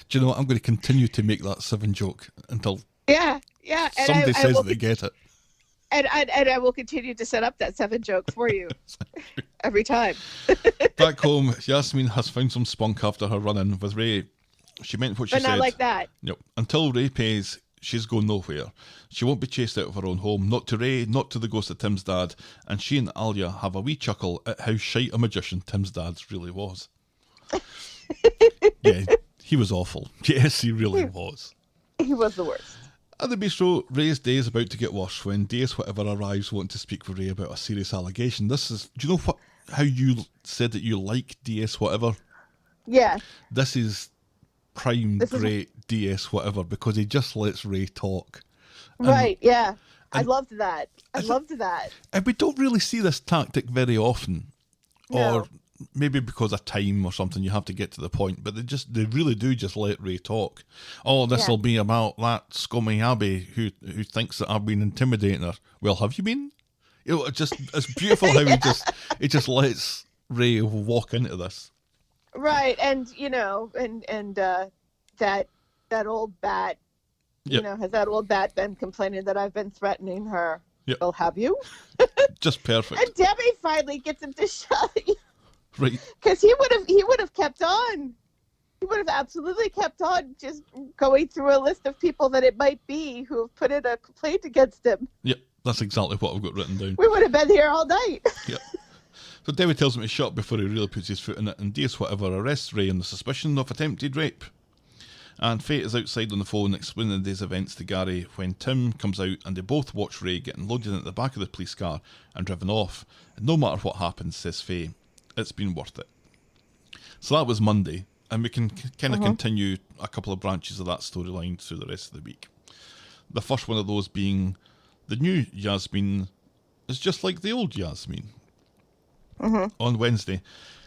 Do you know what? I'm going to continue to make that Seven joke until Yeah. And somebody I says will, they get it. and I will continue to set up that Seven joke for you every time. Back home, Yasmeen has found some spunk after her run-in with Ray. She meant what she But said. not like that. Yep. Until Ray pays, she's going nowhere. She won't be chased out of her own home, not to Ray, not to the ghost of Tim's dad, and she and Alya have a wee chuckle at how shite a magician Tim's dad really was. Yeah, he was awful. Yes, he really was. He was the worst. At the bistro, Ray's day is about to get worse when DS Whatever arrives wanting to speak with Ray about a serious allegation. Do you know how you said that you like DS Whatever? Yeah. This is great DS Whatever because he just lets Ray talk. Right, yeah. I loved that. And we don't really see this tactic very often. No. Or maybe because of time or something, you have to get to the point. But they really do just let Ray talk. Oh, this will be about that scummy Abby who thinks that I've been intimidating her. Well, have you been? It's beautiful how he just lets Ray walk into this. Right, and that old bat. Yep. Has that old bat been complaining that I've been threatening her? Yep. Well, have you? Just perfect. And Debbie finally gets him to shut. Right. Because he would have kept on. He would have absolutely kept on, just going through a list of people that it might be who have put in a complaint against him. Yep, that's exactly what I've got written down. We would have been here all night. Yep. So Debbie tells him to shut before he really puts his foot in it, and DS Whatever arrests Ray on the suspicion of attempted rape. And Fate is outside on the phone explaining the day's events to Gary when Tim comes out and they both watch Ray getting loaded into the back of the police car and driven off. And no matter what happens, says Faye, it's been worth it. So that was Monday, and we can kind of continue a couple of branches of that storyline through the rest of the week. The first one of those being the new Yasmeen is just like the old Yasmeen. On Wednesday,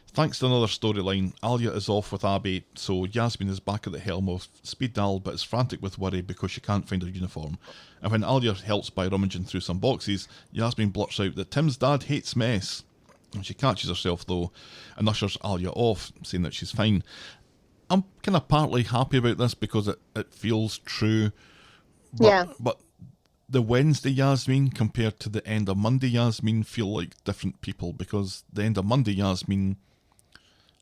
thanks to another storyline, Alya is off with Abby, so Yasmeen is back at the helm of Speed Dial but is frantic with worry because she can't find her uniform. And when Alya helps by rummaging through some boxes, Yasmeen blurts out that Tim's dad hates mess. And she catches herself though and ushers Alya off, saying that she's fine. I'm kind of partly happy about this because it feels true. But the Wednesday Yasmeen compared to the end of Monday Yasmeen feel like different people, because the end of Monday Yasmeen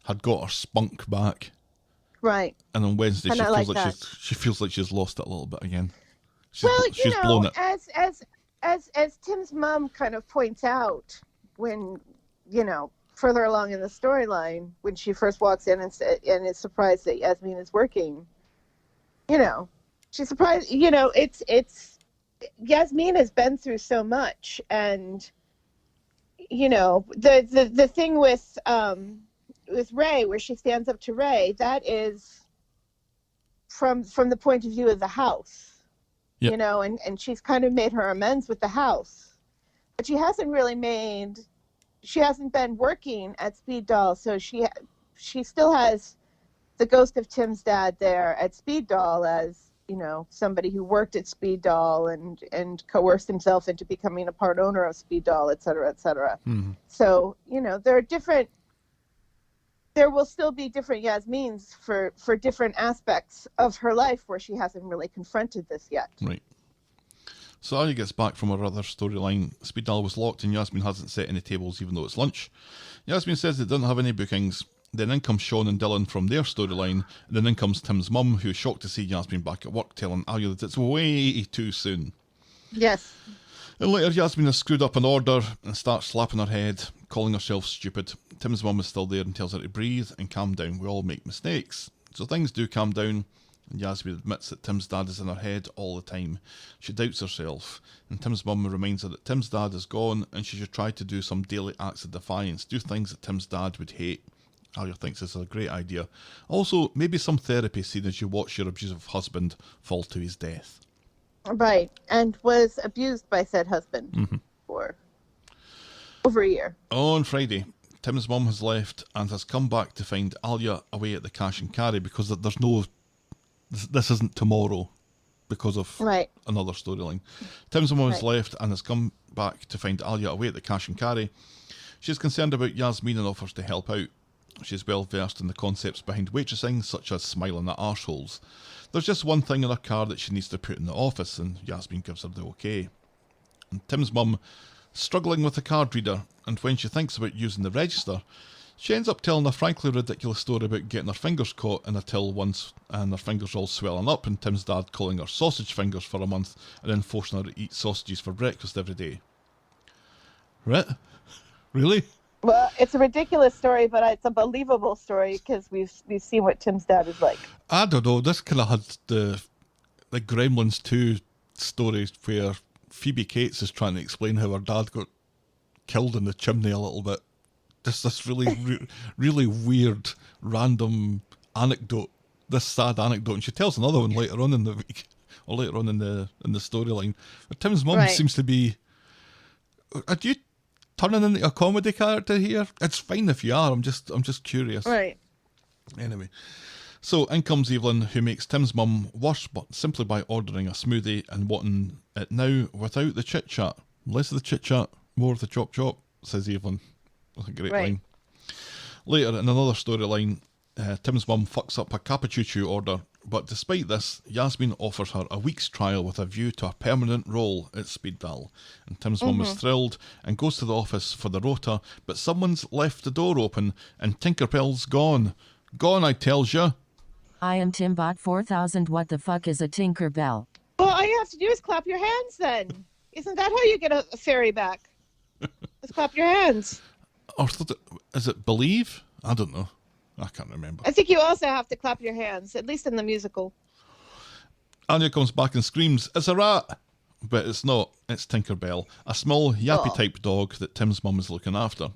had got her spunk back. Right. And on Wednesday she feels like she's lost it a little bit again. She's blown it. As Tim's mom kind of points out when, further along in the storyline, when she first walks in and is surprised that Yasmeen is working, she's surprised, it's Yasmeen has been through so much, and the thing with Ray, where she stands up to Ray, that is from the point of view of the house. Yep. And she's kind of made her amends with the house, but she hasn't been working at Speed Doll, so she still has the ghost of Tim's dad there at Speed Doll as somebody who worked at Speed Doll and coerced himself into becoming a part owner of Speed Doll, et cetera, et cetera. Mm-hmm. So, there will still be different Yasmeens for different aspects of her life where she hasn't really confronted this yet. Right. So Alya gets back from her other storyline. Speed dial was locked and Yasmeen hasn't set any tables even though it's lunch. Yasmeen says they didn't have any bookings. Then in comes Sean and Dylan from their storyline. And then in comes Tim's mum, who's shocked to see Yasmeen back at work, telling Alya that it's way too soon. Yes. And later Yasmeen has screwed up an order and starts slapping her head, calling herself stupid. Tim's mum is still there and tells her to breathe and calm down. We all make mistakes. So things do calm down. And Yasmeen admits that Tim's dad is in her head all the time. She doubts herself, and Tim's mum reminds her that Tim's dad is gone and she should try to do some daily acts of defiance, do things that Tim's dad would hate. Alya thinks this is a great idea. Also, maybe some therapy seen as you watch your abusive husband fall to his death. Right, and was abused by said husband for over a year. On Friday, Tim's mum has left and has come back to find Alya away at the cash and carry because there's no... This isn't tomorrow because of another storyline. Tim's mum has left and has come back to find Alya away at the cash and carry. She's concerned about Yasmeen and offers to help out. She's well versed in the concepts behind waitressing, such as smiling at arseholes. There's just one thing in her car that she needs to put in the office, and Yasmeen gives her the okay. And Tim's mum struggling with the card reader, and when she thinks about using the register, she ends up telling a frankly ridiculous story about getting her fingers caught in a till once, and her fingers all swelling up, and Tim's dad calling her sausage fingers for a month, and then forcing her to eat sausages for breakfast every day. Right? Really? Well, it's a ridiculous story, but it's a believable story because we've seen what Tim's dad is like. I don't know. This kind of had the Gremlins 2 story where Phoebe Cates is trying to explain how her dad got killed in the chimney a little bit. Just this really, really weird, random anecdote. This sad anecdote, and she tells another one later on in the week, or later on in the storyline. But Tim's mum seems to be. Are you turning into a comedy character here? It's fine if you are. I'm just curious. Right. Anyway, so in comes Evelyn, who makes Tim's mum worse, but simply by ordering a smoothie and wanting it now without the chit chat. Less of the chit chat, more of the chop chop, says Evelyn. That's a great line. Later in another storyline, Tim's mum fucks up a cappuccino order, but despite this, Yasmeen offers her a week's trial with a view to a permanent role at Speed Dial. And Tim's mum is thrilled and goes to the office for the rota, but someone's left the door open and Tinkerbell's gone. Gone, I tells you. I am Timbot 4000. What the fuck is a Tinkerbell? Well, all you have to do is clap your hands then. Isn't that how you get a fairy back? Just clap your hands. Or is it Believe? I don't know. I can't remember. I think you also have to clap your hands, at least in the musical. Alya comes back and screams, "It's a rat!" But it's not. It's Tinkerbell, a small yappy-type dog that Tim's mum is looking after.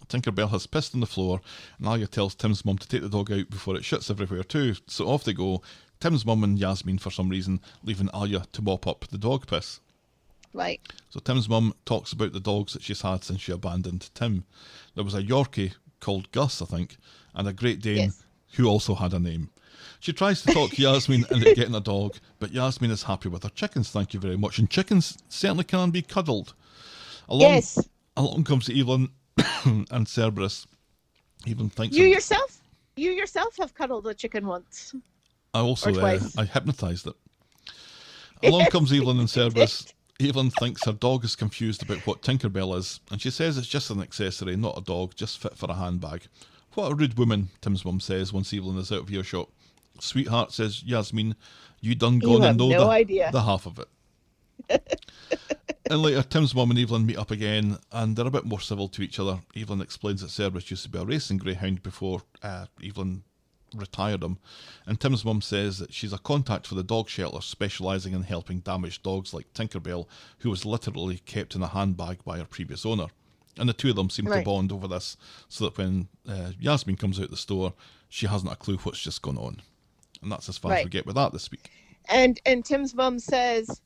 Tinkerbell has pissed on the floor, and Alya tells Tim's mum to take the dog out before it shits everywhere too. So off they go, Tim's mum and Yasmeen for some reason, leaving Alya to mop up the dog piss. Right. So Tim's mum talks about the dogs that she's had since she abandoned Tim. There was a Yorkie called Gus, I think, and a Great Dane who also had a name. She tries to talk Yasmeen into getting a dog, but Yasmeen is happy with her chickens, thank you very much. And chickens certainly can be cuddled. Along comes Evelyn and Cerberus. Evelyn thinks you yourself have cuddled a chicken once. I also I hypnotised it. Along comes Evelyn and Cerberus. Evelyn thinks her dog is confused about what Tinkerbell is, and she says it's just an accessory, not a dog, just fit for a handbag. What a rude woman, Tim's mum says once Evelyn is out of earshot. Sweetheart, says Yasmeen, you done gone and know the half of it. And later, Tim's mum and Evelyn meet up again, and they're a bit more civil to each other. Evelyn explains that Cerberus used to be a racing greyhound before Evelyn retired him, and Tim's mum says that she's a contact for the dog shelter specialising in helping damaged dogs like Tinkerbell, who was literally kept in a handbag by her previous owner. And the two of them seem to bond over this, so that when Yasmeen comes out the store, she hasn't a clue what's just gone on. And that's as far as we get with that this week. And Tim's mum says,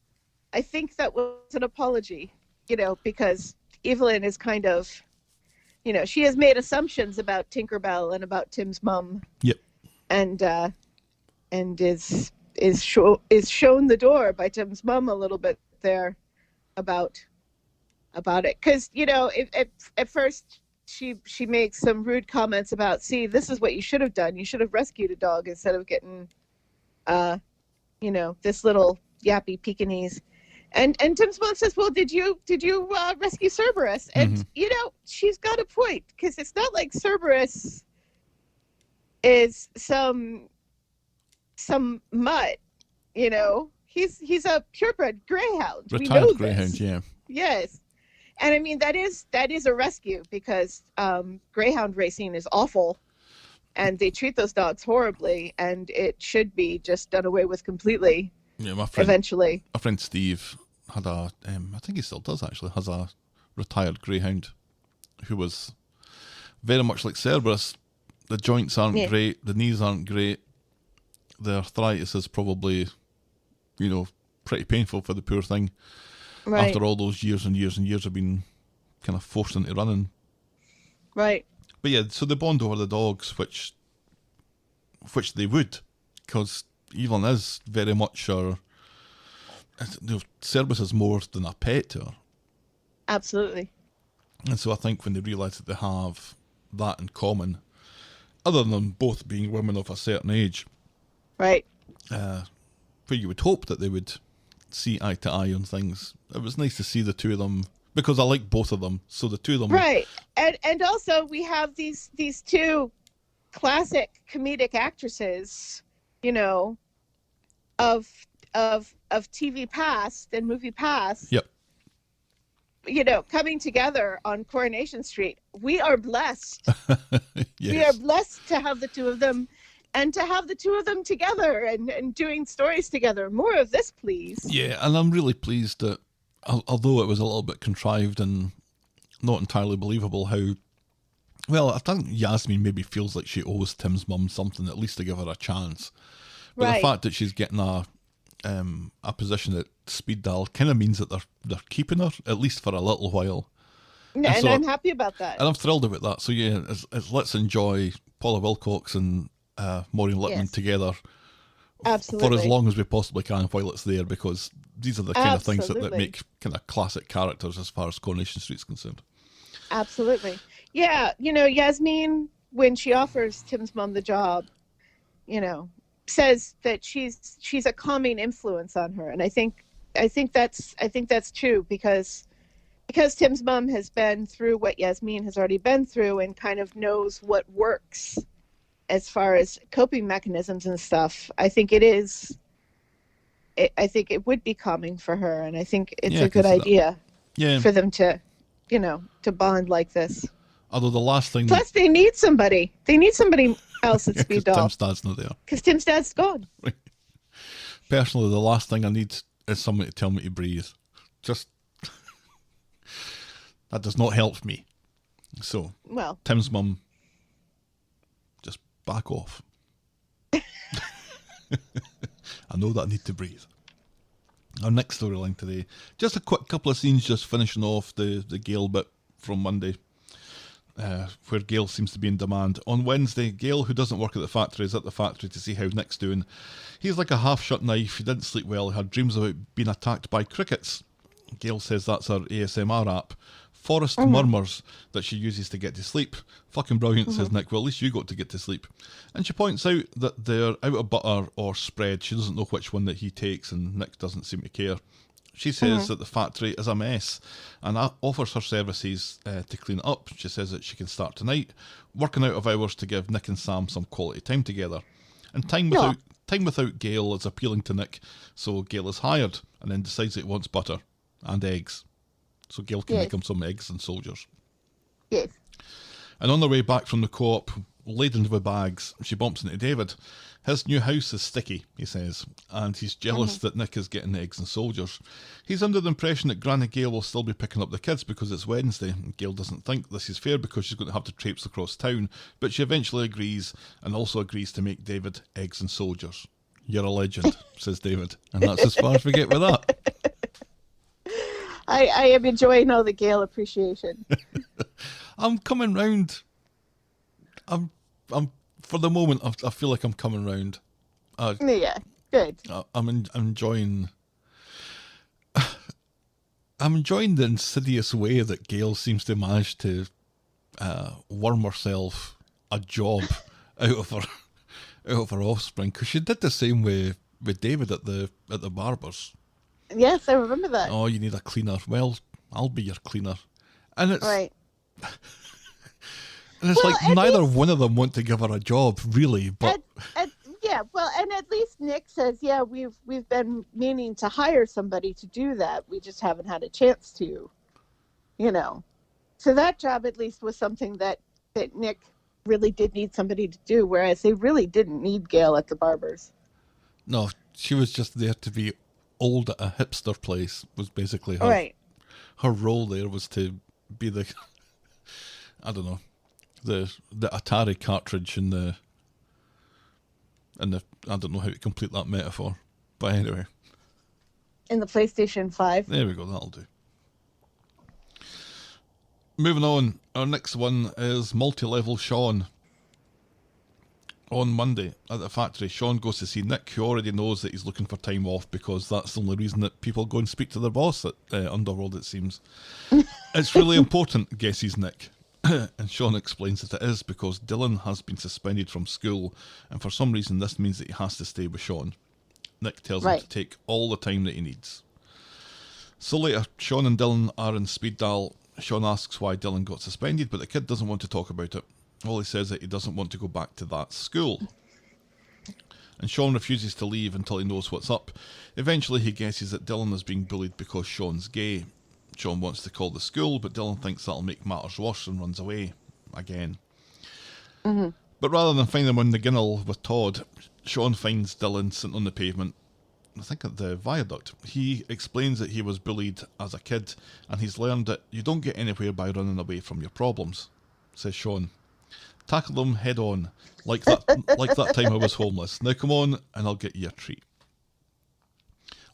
I think that was an apology, because Evelyn is kind of, she has made assumptions about Tinkerbell and about Tim's mum. Yep. And is shown the door by Tim's mum a little bit there about it, because at first she makes some rude comments about, see, this is what you should have done. You should have rescued a dog instead of getting this little yappy Pekingese. And Tim's mom says, well, did you rescue Cerberus? And she's got a point, because it's not like Cerberus is some mutt, he's a purebred greyhound. We know Retired this. greyhound, yeah. Yes. And I mean, that is a rescue, because greyhound racing is awful, and they treat those dogs horribly, and it should be just done away with completely. Yeah, my friend, eventually. My friend Steve had I think he still does actually, has a retired greyhound who was very much like Cerberus. The joints aren't great, the knees aren't great, the arthritis is probably, pretty painful for the poor thing. Right. After all those years and years and years of being kind of forced into running. Right. But yeah, so they bond over the dogs, which they would, because Evelyn is very much Cerberus is more than a pet to her. Absolutely. And so I think when they realise that they have that in common, other than both being women of a certain age, right, where you would hope that they would see eye to eye on things, it was nice to see the two of them, because I like both of them, so the two of them... Right, and also we have these two classic comedic actresses, of TV past and movie past. Yep. Coming together on Coronation Street. We are blessed. Yes. We are blessed to have the two of them, and to have the two of them together and doing stories together. More of this, please. Yeah, and I'm really pleased that, although it was a little bit contrived and not entirely believable how... Well, I think Yasmeen maybe feels like she owes Tim's mum something, at least to give her a chance. But right. The fact that she's getting a position at Speed Dial kind of means that they're keeping her, at least for a little while. And so, I'm happy about that. And I'm thrilled about that. So yeah, let's enjoy Paula Wilcox and Maureen Lipman together. Absolutely. For as long as we possibly can while it's there, because these are the kind of things that make kind of classic characters as far as Coronation Street's concerned. Absolutely. Yeah, Yasmeen, when she offers Tim's mom the job, says that she's a calming influence on her, and I think that's true, because Tim's mom has been through what Yasmeen has already been through and kind of knows what works as far as coping mechanisms and stuff. I think it would be calming for her, and I think it's a good idea for them to bond like this. Although the last thing... Plus, they need somebody. They need somebody else at Speed Dial. Tim's dad's not there. Because Tim's dad's gone. Right. Personally, the last thing I need is somebody to tell me to breathe. Just... that does not help me. So, Tim's mum, just back off. I know that I need to breathe. Our next storyline today, just a quick couple of scenes just finishing off the Gail bit from Monday, where Gail seems to be in demand. On Wednesday, Gail, who doesn't work at the factory, is at the factory to see how Nick's doing. He's like a half-shut knife. He didn't sleep well. He had dreams about being attacked by crickets. Gail says that's her ASMR app. Forest murmurs that she uses to get to sleep. Fucking brilliant, says Nick. Well, at least you got to get to sleep. And she points out that they're out of butter or spread. She doesn't know which one that he takes, and Nick doesn't seem to care. She says that the factory is a mess and offers her services to clean it up. She says that she can start tonight, working out of hours to give Nick and Sam some quality time together. And time without Gail is appealing to Nick, so Gail is hired and then decides that he wants butter and eggs. So Gail can make him some eggs and soldiers. Yes. And on their way back from the co-op, laden with bags, she bumps into David. His new house is sticky, he says, and he's jealous that Nick is getting eggs and soldiers. He's under the impression that Granny Gail will still be picking up the kids because it's Wednesday. Gail doesn't think this is fair because she's going to have to traipse across town, but she eventually agrees, and also agrees to make David eggs and soldiers. You're a legend, says David, and that's as far as we get with that. I am enjoying all the Gail appreciation. I'm coming round. I'm for the moment, I feel like I'm coming round. Yeah, good. I'm enjoying. I'm enjoying the insidious way that Gail seems to manage to worm herself a job out of her offspring, because she did the same with David at the barber's. Yes, I remember that. Oh, you need a cleaner. Well, I'll be your cleaner. And it's Right. and it's Well, like at neither least- one of them want to give her a job, really. But Yeah, well, and at least Nick says, yeah, we've been meaning to hire somebody to do that. We just haven't had a chance to, you know. So that job at least was something that Nick really did need somebody to do, whereas they really didn't need Gail at the barber's. no, she was just there to be old at a hipster place. Was basically her Right. her role there was to be the I don't know the Atari cartridge in the I don't know how to complete that metaphor, but anyway, In the PlayStation 5. there we go. That'll do. Moving on, our next one is multi-level Sean. On Monday at the factory, Sean goes to see Nick, who already knows that he's looking for time off because that's the only reason that people go and speak to their boss at Underworld, it seems. It's really important, guesses Nick. And Sean explains that it is because Dylan has been suspended from school, and for some reason this means that he has to stay with Sean. Nick tells him Right. to take all the time that he needs. So later, Sean and Dylan are in speed dial. Sean asks why Dylan got suspended, but the kid doesn't want to talk about it. All he says that he doesn't want to go back to that school. And Sean refuses to leave until he knows what's up. Eventually he guesses that Dylan is being bullied because Sean's gay. Sean wants to call the school, but Dylan thinks that'll make matters worse and runs away again. Mm-hmm. But rather than find him on the ginnel with Todd, Sean finds Dylan sitting on the pavement, I think at the viaduct. He explains that he was bullied as a kid, and he's learned that you don't get anywhere by running away from your problems, says Sean. Tackle them head on, like that time I was homeless. Now come on, and I'll get you a treat.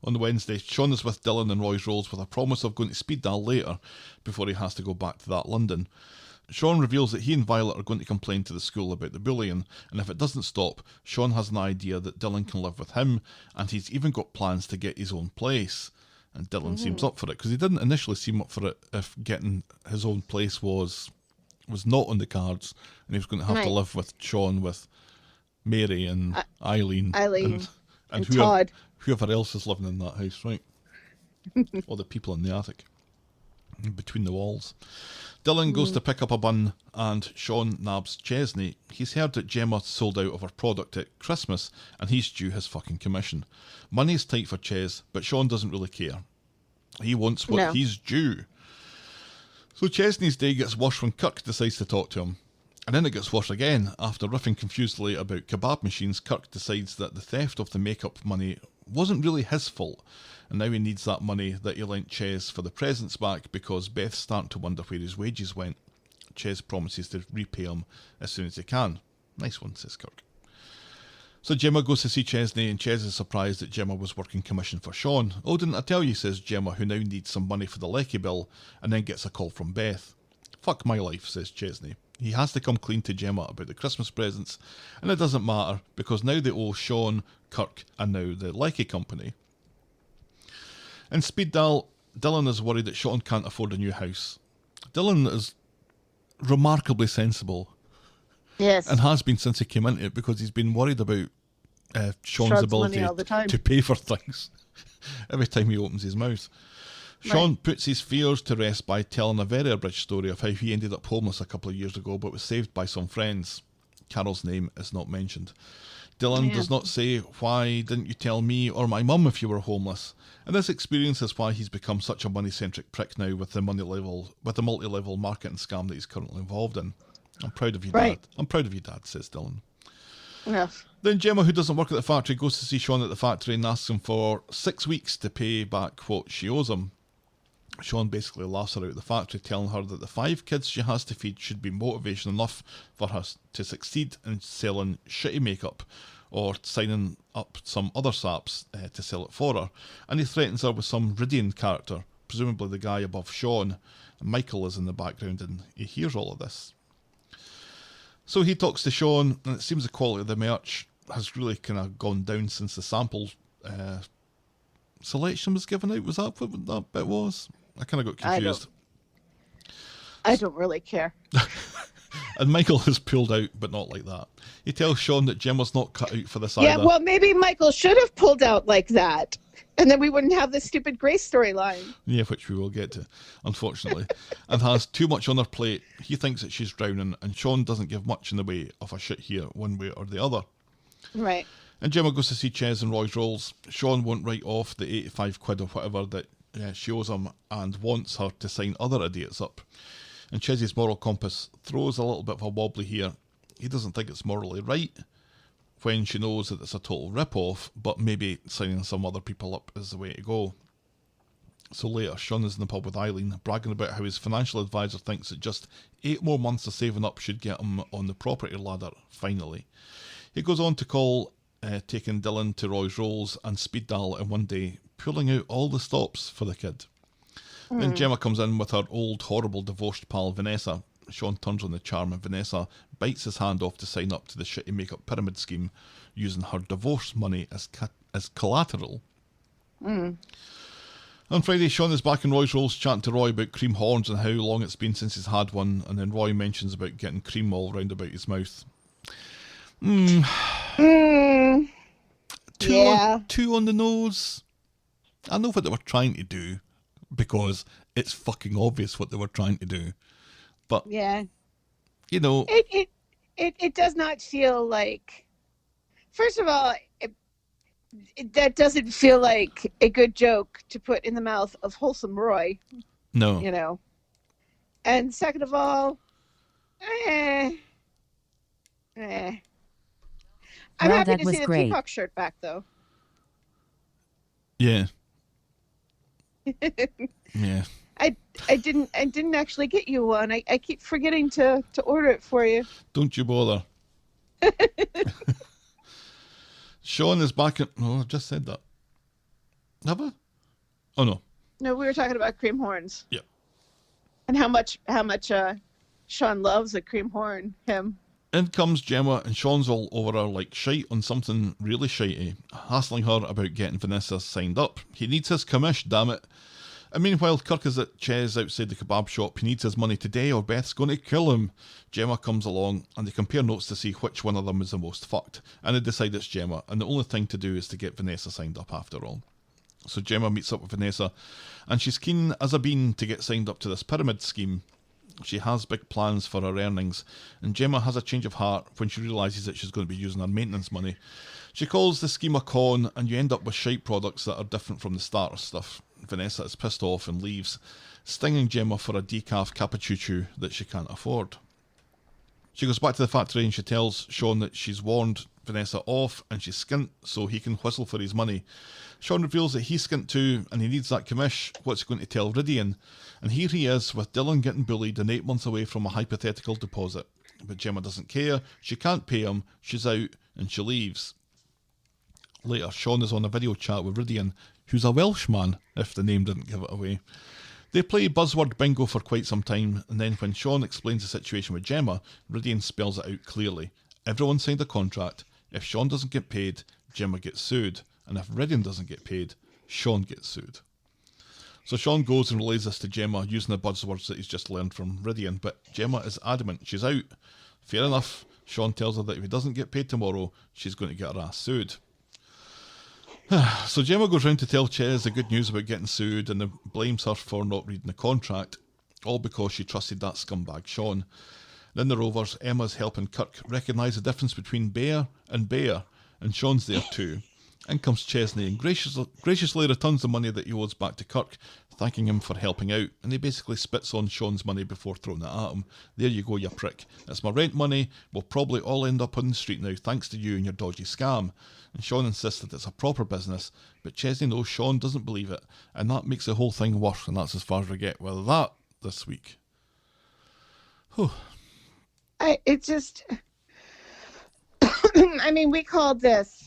On the Wednesday, Sean is with Dylan and Roy's Rolls with a promise of going to speed dial later before he has to go back to that London. Sean reveals that he and Violet are going to complain to the school about the bullying, and if it doesn't stop, Sean has an idea that Dylan can live with him, and he's even got plans to get his own place. And Dylan seems up for it, because he didn't initially seem up for it if getting his own place was not on the cards, and he was going to have to Right. live with Sean, with Mary and Eileen and Todd. whoever else is living in that house, right? Or the people in the attic, in between the walls. Dylan goes to pick up a bun, and Sean nabs Chesney. He's heard that Gemma sold out of her product at Christmas, and he's due his fucking commission. Money's tight for Ches, but Sean doesn't really care. He wants what he's due. So Chesney's day gets worse when Kirk decides to talk to him. And then it gets worse again. After riffing confusedly about kebab machines, Kirk decides that the theft of the makeup money wasn't really his fault, and now he needs that money that he lent Ches for the presents back because Beth's starting to wonder where his wages went. Ches promises to repay him as soon as he can. Nice one, says Kirk. So Gemma goes to see Chesney, and Ches is surprised that Gemma was working commission for Sean. Oh, didn't I tell you, says Gemma, who now needs some money for the Lecky bill, and then gets a call from Beth. Fuck my life, says Chesney. He has to come clean to Gemma about the Christmas presents, and it doesn't matter, because now they owe Sean, Kirk, and now the Lecky company. In speed dial, Dylan is worried that Sean can't afford a new house. Dylan is remarkably sensible, Yes. and has been since he came into it, because he's been worried about Sean's Shrub's ability money all the time. to pay for things every time he opens his mouth. Sean puts his fears to rest by telling a very abridged story of how he ended up homeless a couple of years ago but was saved by some friends. Carol's name is not mentioned. Dylan does not say, why didn't you tell me or my mum if you were homeless? And this experience is why he's become such a money-centric prick now with the multi-level marketing scam that he's currently involved in. I'm proud of you, Dad. I'm proud of you, Dad, says Dylan. Yes. Then Gemma, who doesn't work at the factory, goes to see Sean at the factory and asks him for 6 weeks to pay back what she owes him. Sean basically laughs her out of the factory, telling her that the 5 kids she has to feed should be motivation enough for her to succeed in selling shitty makeup or signing up some other saps to sell it for her. And he threatens her with some Ridian character, presumably the guy above Sean. And Michael is in the background and he hears all of this. So he talks to Sean, and it seems the quality of the merch has really kind of gone down since the sample selection was given out. Was that what that bit was? I kind of got confused. I don't really care. And Michael has pulled out, but not like that. He tells Sean that Gemma's not cut out for this either. Yeah, well, maybe Michael should have pulled out like that. And then we wouldn't have this stupid Grace storyline. Yeah, which we will get to, unfortunately. And has too much on her plate. He thinks that she's drowning, and Sean doesn't give much in the way of a shit here, one way or the other. Right. And Gemma goes to see Ches and Roy's rolls. Sean won't write off the 85 quid or whatever that she owes him and wants her to sign other idiots up. And Ches's moral compass throws a little bit of a wobbly here. He doesn't think it's morally right when she knows that it's a total rip-off, but maybe signing some other people up is the way to go. So later, Sean is in the pub with Eileen, bragging about how his financial advisor thinks that just 8 more months of saving up should get him on the property ladder, finally. He goes on to call taking Dylan to Roy's rolls and speed dial in one day, pulling out all the stops for the kid. Then Gemma comes in with her old horrible divorced pal Vanessa. Sean turns on the charm and Vanessa bites his hand off to sign up to the shitty make-up pyramid scheme using her divorce money as collateral. On Friday, Sean is back in Roy's rolls chatting to Roy about cream horns and how long it's been since he's had one, and then Roy mentions about getting cream all round about his mouth. Two on the nose. I know what they were trying to do, because it's fucking obvious what they were trying to do. But yeah, you know, it does not feel like. First of all, that doesn't feel like a good joke to put in the mouth of wholesome Roy. No, you know. And second of all, I'm happy to see the peacock shirt back, though. Yeah. Yeah. I didn't actually get you one. I keep forgetting to order it for you. Don't you bother. Sean is back in... Oh, I've just said that. Have I? Oh, no. No, we were talking about cream horns. Yeah. And how much Sean loves a cream horn, him. In comes Gemma, and Sean's all over her like shite on something really shitey, hassling her about getting Vanessa signed up. He needs his commish, damn it. And meanwhile, Kirk is at Ches outside the kebab shop. He needs his money today or Beth's going to kill him. Gemma comes along and they compare notes to see which one of them is the most fucked. And they decide it's Gemma, and the only thing to do is to get Vanessa signed up after all. So Gemma meets up with Vanessa, and she's keen as a bean to get signed up to this pyramid scheme. She has big plans for her earnings, and Gemma has a change of heart when she realises that she's going to be using her maintenance money. She calls the scheme a con, and you end up with shite products that are different from the starter stuff. Vanessa is pissed off and leaves, stinging Gemma for a decaf cappuccino that she can't afford. She goes back to the factory and she tells Sean that she's warned Vanessa off and she's skint so he can whistle for his money. Sean reveals that he's skint too and he needs that commish. What's he going to tell Ridian? And here he is with Dylan getting bullied and 8 months away from a hypothetical deposit. But Gemma doesn't care, she can't pay him, she's out and she leaves. Later, Sean is on a video chat with Ridian, who's a Welshman, if the name didn't give it away. They play buzzword bingo for quite some time, and then when Sean explains the situation with Gemma, Ridian spells it out clearly. Everyone signed a contract. If Sean doesn't get paid, Gemma gets sued. And if Ridian doesn't get paid, Sean gets sued. So Sean goes and relays this to Gemma using the buzzwords that he's just learned from Ridian, but Gemma is adamant she's out. Fair enough. Sean tells her that if he doesn't get paid tomorrow, she's going to get her ass sued. So Gemma goes round to tell Ches the good news about getting sued and blames her for not reading the contract, all because she trusted that scumbag Sean. In the Rovers, Emma's helping Kirk recognise the difference between bear, and Sean's there too. In comes Chesney and graciously returns the money that he owes back to Kirk, thanking him for helping out, and he basically spits on Sean's money before throwing it at him. There you go, you prick. It's my rent money. We'll probably all end up on the street now thanks to you and your dodgy scam. And Sean insists that it's a proper business, but Chesney knows Sean doesn't believe it, and that makes the whole thing worse, and that's as far as we get with that this week. Whew. It just... I mean, we called this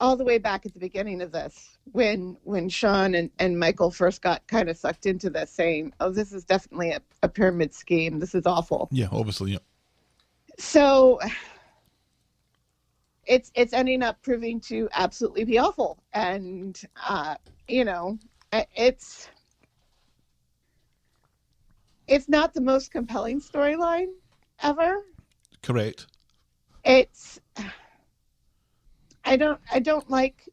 all the way back at the beginning of this, when Sean and Michael first got kind of sucked into this, saying, oh, this is definitely a pyramid scheme. This is awful. Yeah, obviously, yeah. So it's ending up proving to absolutely be awful. And, it's not the most compelling storyline ever. Correct. It's... I don't like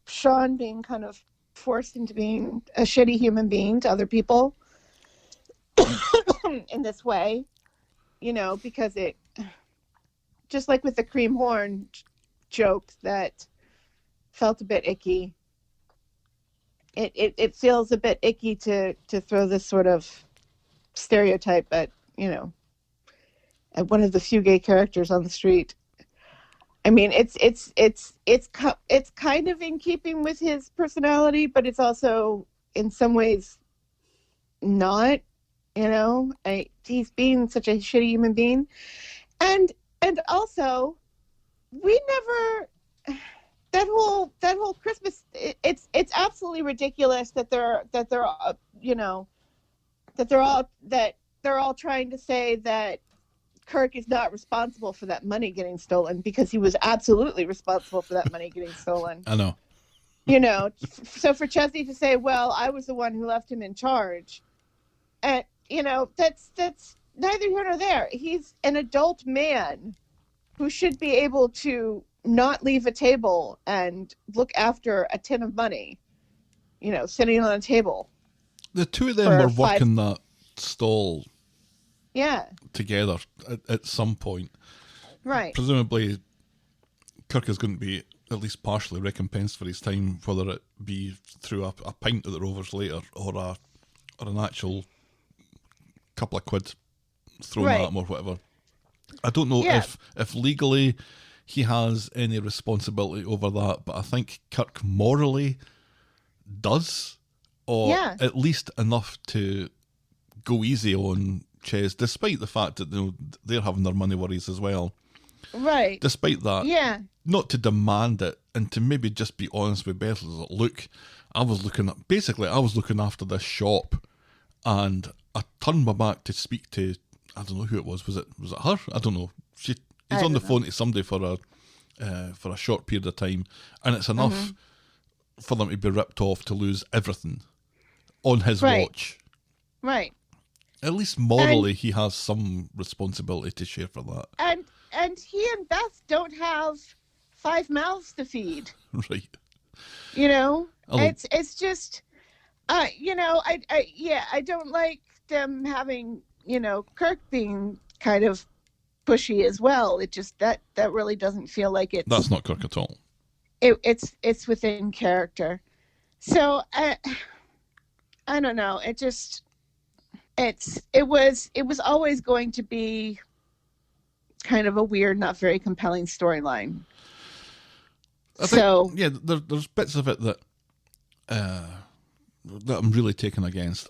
Sean being kind of forced into being a shitty human being to other people in this way, because it, just like with the cream horn joke that felt a bit icky, it feels a bit icky to throw this sort of stereotype at one of the few gay characters on the street. I mean, it's kind of in keeping with his personality, but it's also in some ways not. He's being such a shitty human being, and also we never that whole Christmas. It's absolutely ridiculous that they're all trying to say that Kirk is not responsible for that money getting stolen, because he was absolutely responsible for that money getting stolen. I know. So for Chesney to say, well, I was the one who left him in charge, and that's neither here nor there. He's an adult man who should be able to not leave a table and look after a tin of money, sitting on a table. The two of them were working that stall together at some point. Right. Presumably, Kirk is going to be at least partially recompensed for his time, whether it be through a pint at the Rovers later or an actual couple of quid thrown at him or whatever. I don't know if legally he has any responsibility over that, but I think Kirk morally does, or at least enough to go easy on Ches, despite the fact that they're having their money worries as well. Right. Despite that, not to demand it and to maybe just be honest with Beth. Look, I was looking after this shop, and I turned my back to speak to, I don't know who it was. Was it her? I don't know. He's on the phone to somebody for a short period of time, and it's enough for them to be ripped off to lose everything on his watch. Right. At least morally, he has some responsibility to share for that. And he and Beth don't have 5 mouths to feed. Right. It's just, I don't like them having, Kirk being kind of pushy as well. It just, that really doesn't feel like it's... That's not Kirk at all. It's within character. So, I don't know. It just... It was always going to be kind of a weird, not very compelling storyline. There's bits of it that I'm really taken against.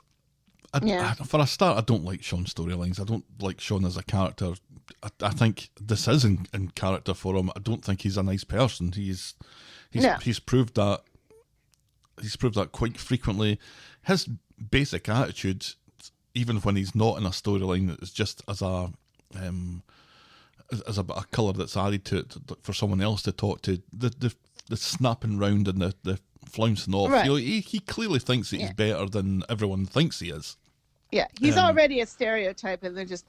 For a start, I don't like Sean's storylines. I don't like Sean as a character. I think this is in character for him. I don't think he's a nice person. He's proved that. He's proved that quite frequently. His basic attitude, even when he's not in a storyline, is just as a bit of colour that's added to it for someone else to talk to. The snapping round and the flouncing off. Right. He clearly thinks that he's better than everyone thinks he is. Yeah, he's already a stereotype, and they're just,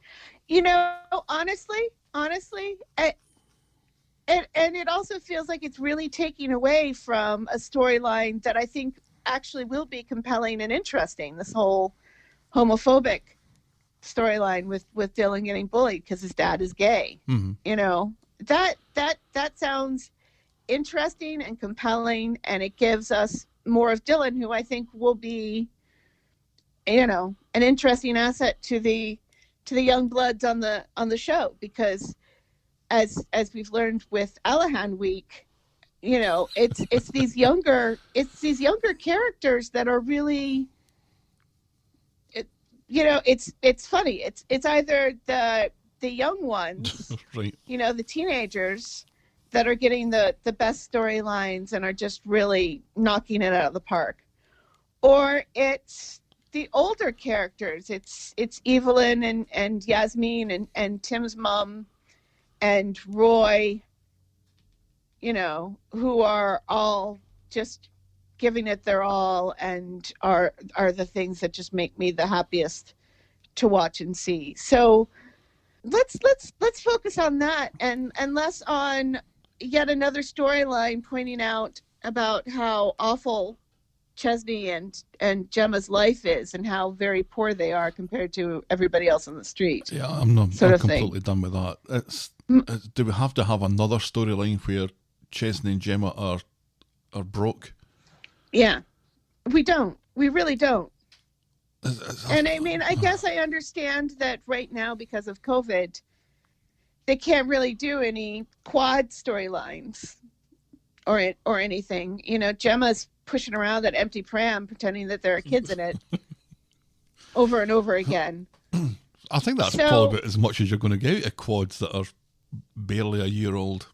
honestly, and it also feels like it's really taking away from a storyline that I think actually will be compelling and interesting. This whole homophobic storyline with Dylan getting bullied because his dad is gay. Mm-hmm. That sounds interesting and compelling, and it gives us more of Dylan, who I think will be, an interesting asset to the young bloods on the show, because as we've learned with Allahan Week, it's these younger characters that are really, it's funny. It's either the young ones, right? The teenagers that are getting the best storylines and are just really knocking it out of the park, or it's the older characters. It's Evelyn and Yasmeen and Tim's mom and Roy, who are all just giving it their all and are the things that just make me the happiest to watch and see. So let's focus on that and less on yet another storyline pointing out about how awful Chesney and Gemma's life is, and how very poor they are compared to everybody else on the street. Yeah, I'm sort of completely thing. done with that. Do we have to have another storyline where Chesney and Gemma are broke? Yeah, we don't. We really don't. And I mean, I guess I understand that right now, because of COVID, they can't really do any quad storylines or anything. You know, Gemma's pushing around that empty pram, pretending that there are kids in it over and over again. I think that's probably about as much as you're going to get out of quads that are barely a year old.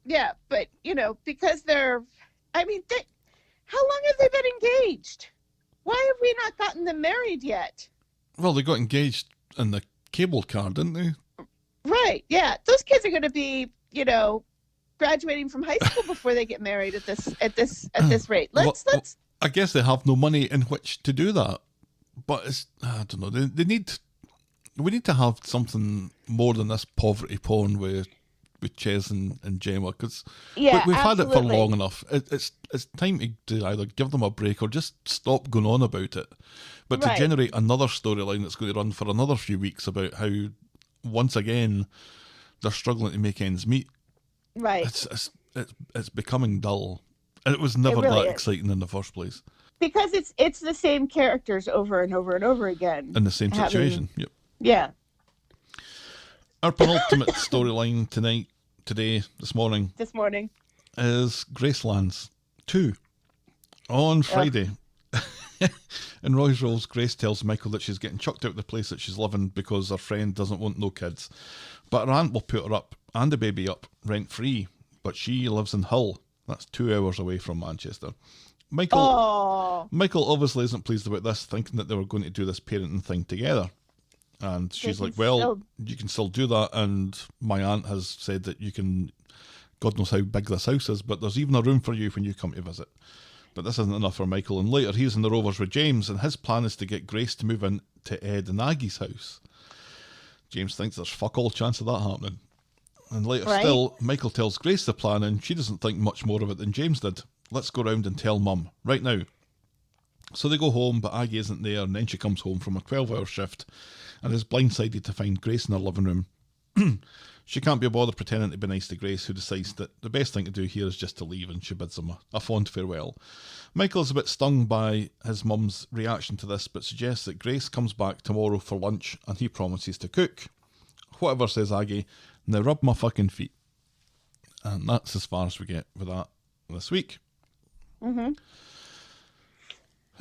Yeah, but, you know, because how long have they been engaged? Why have we not gotten them married yet? Well, they got engaged in the cable car, didn't they? Right, yeah. Those kids are going to be, you know, graduating from high school before they get married at this rate. Let's. I guess they have no money in which to do that, but I don't know. We need to have something more than this poverty porn with Ches and Gemma, because we've had it for long enough. It's time to either give them a break or just stop going on about it. But to generate another storyline that's going to run for another few weeks about how once again they're struggling to make ends meet. Right. It's becoming dull. It was never that exciting in the first place. Because it's the same characters over and over and over again. In the same situation. Yep. Yeah. Our penultimate storyline this morning, is Gracelands 2. On Friday, in Roy's Rolls, Grace tells Michael that she's getting chucked out of the place that she's living because her friend doesn't want no kids. But her aunt will put her up and the baby up rent-free. But she lives in Hull. That's 2 hours away from Manchester. Michael obviously isn't pleased about this, thinking that they were going to do this parenting thing together. And she's like, well, you can still do that. And my aunt has said that you can, God knows how big this house is, but there's even a room for you when you come to visit. But this isn't enough for Michael. And later he's in the Rovers with James, and his plan is to get Grace to move in to Ed and Aggie's house. James thinks there's fuck all chance of that happening. And later still, Michael tells Grace the plan, and she doesn't think much more of it than James did. Let's go round and tell Mum, right now. So they go home, but Aggie isn't there, and then she comes home from a 12-hour shift and is blindsided to find Grace in her living room. She can't be bothered pretending to be nice to Grace, who decides that the best thing to do here is just to leave, and she bids him a fond farewell. Michael is a bit stung by his mum's reaction to this, but suggests that Grace comes back tomorrow for lunch, and he promises to cook. Whatever, says Aggie. Now rub my fucking feet. And that's as far as we get with that this week. Mm-hmm.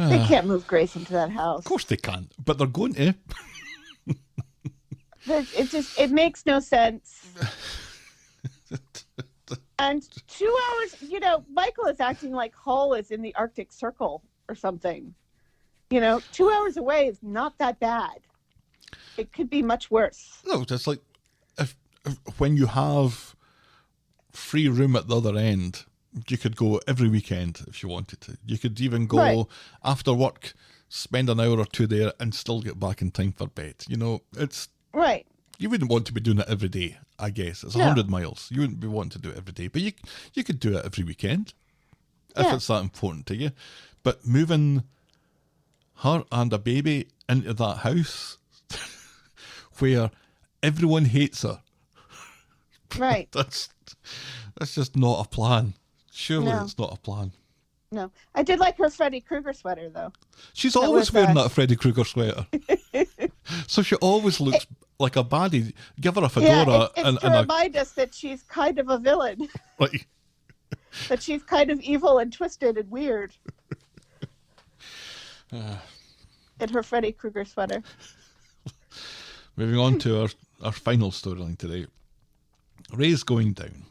They can't move Grace into that house. Of course they can't, but they're going to. It makes no sense. And 2 hours, you know, Michael is acting like Hull is in the Arctic Circle or something. You know, 2 hours away is not that bad. It could be much worse. No, it's like if when you have free room at the other end, you could go every weekend if you wanted to. You could even go after work, spend an hour or two there, and still get back in time for bed. You know, it's right. You wouldn't want to be doing it every day, I guess. It's 100 miles. You wouldn't be wanting to do it every day, but you could do it every weekend if it's that important to you. But moving her and a baby into that house where everyone hates her, right? That's just not a plan. Surely it's not a plan. No. I did like her Freddy Krueger sweater, though. She's always wearing that Freddy Krueger sweater. So she always looks like a baddie. Give her a fedora. It's to remind us that she's kind of a villain. Right. That she's kind of evil and twisted and weird. In her Freddy Krueger sweater. Moving on to our final storyline today. Ray's going down.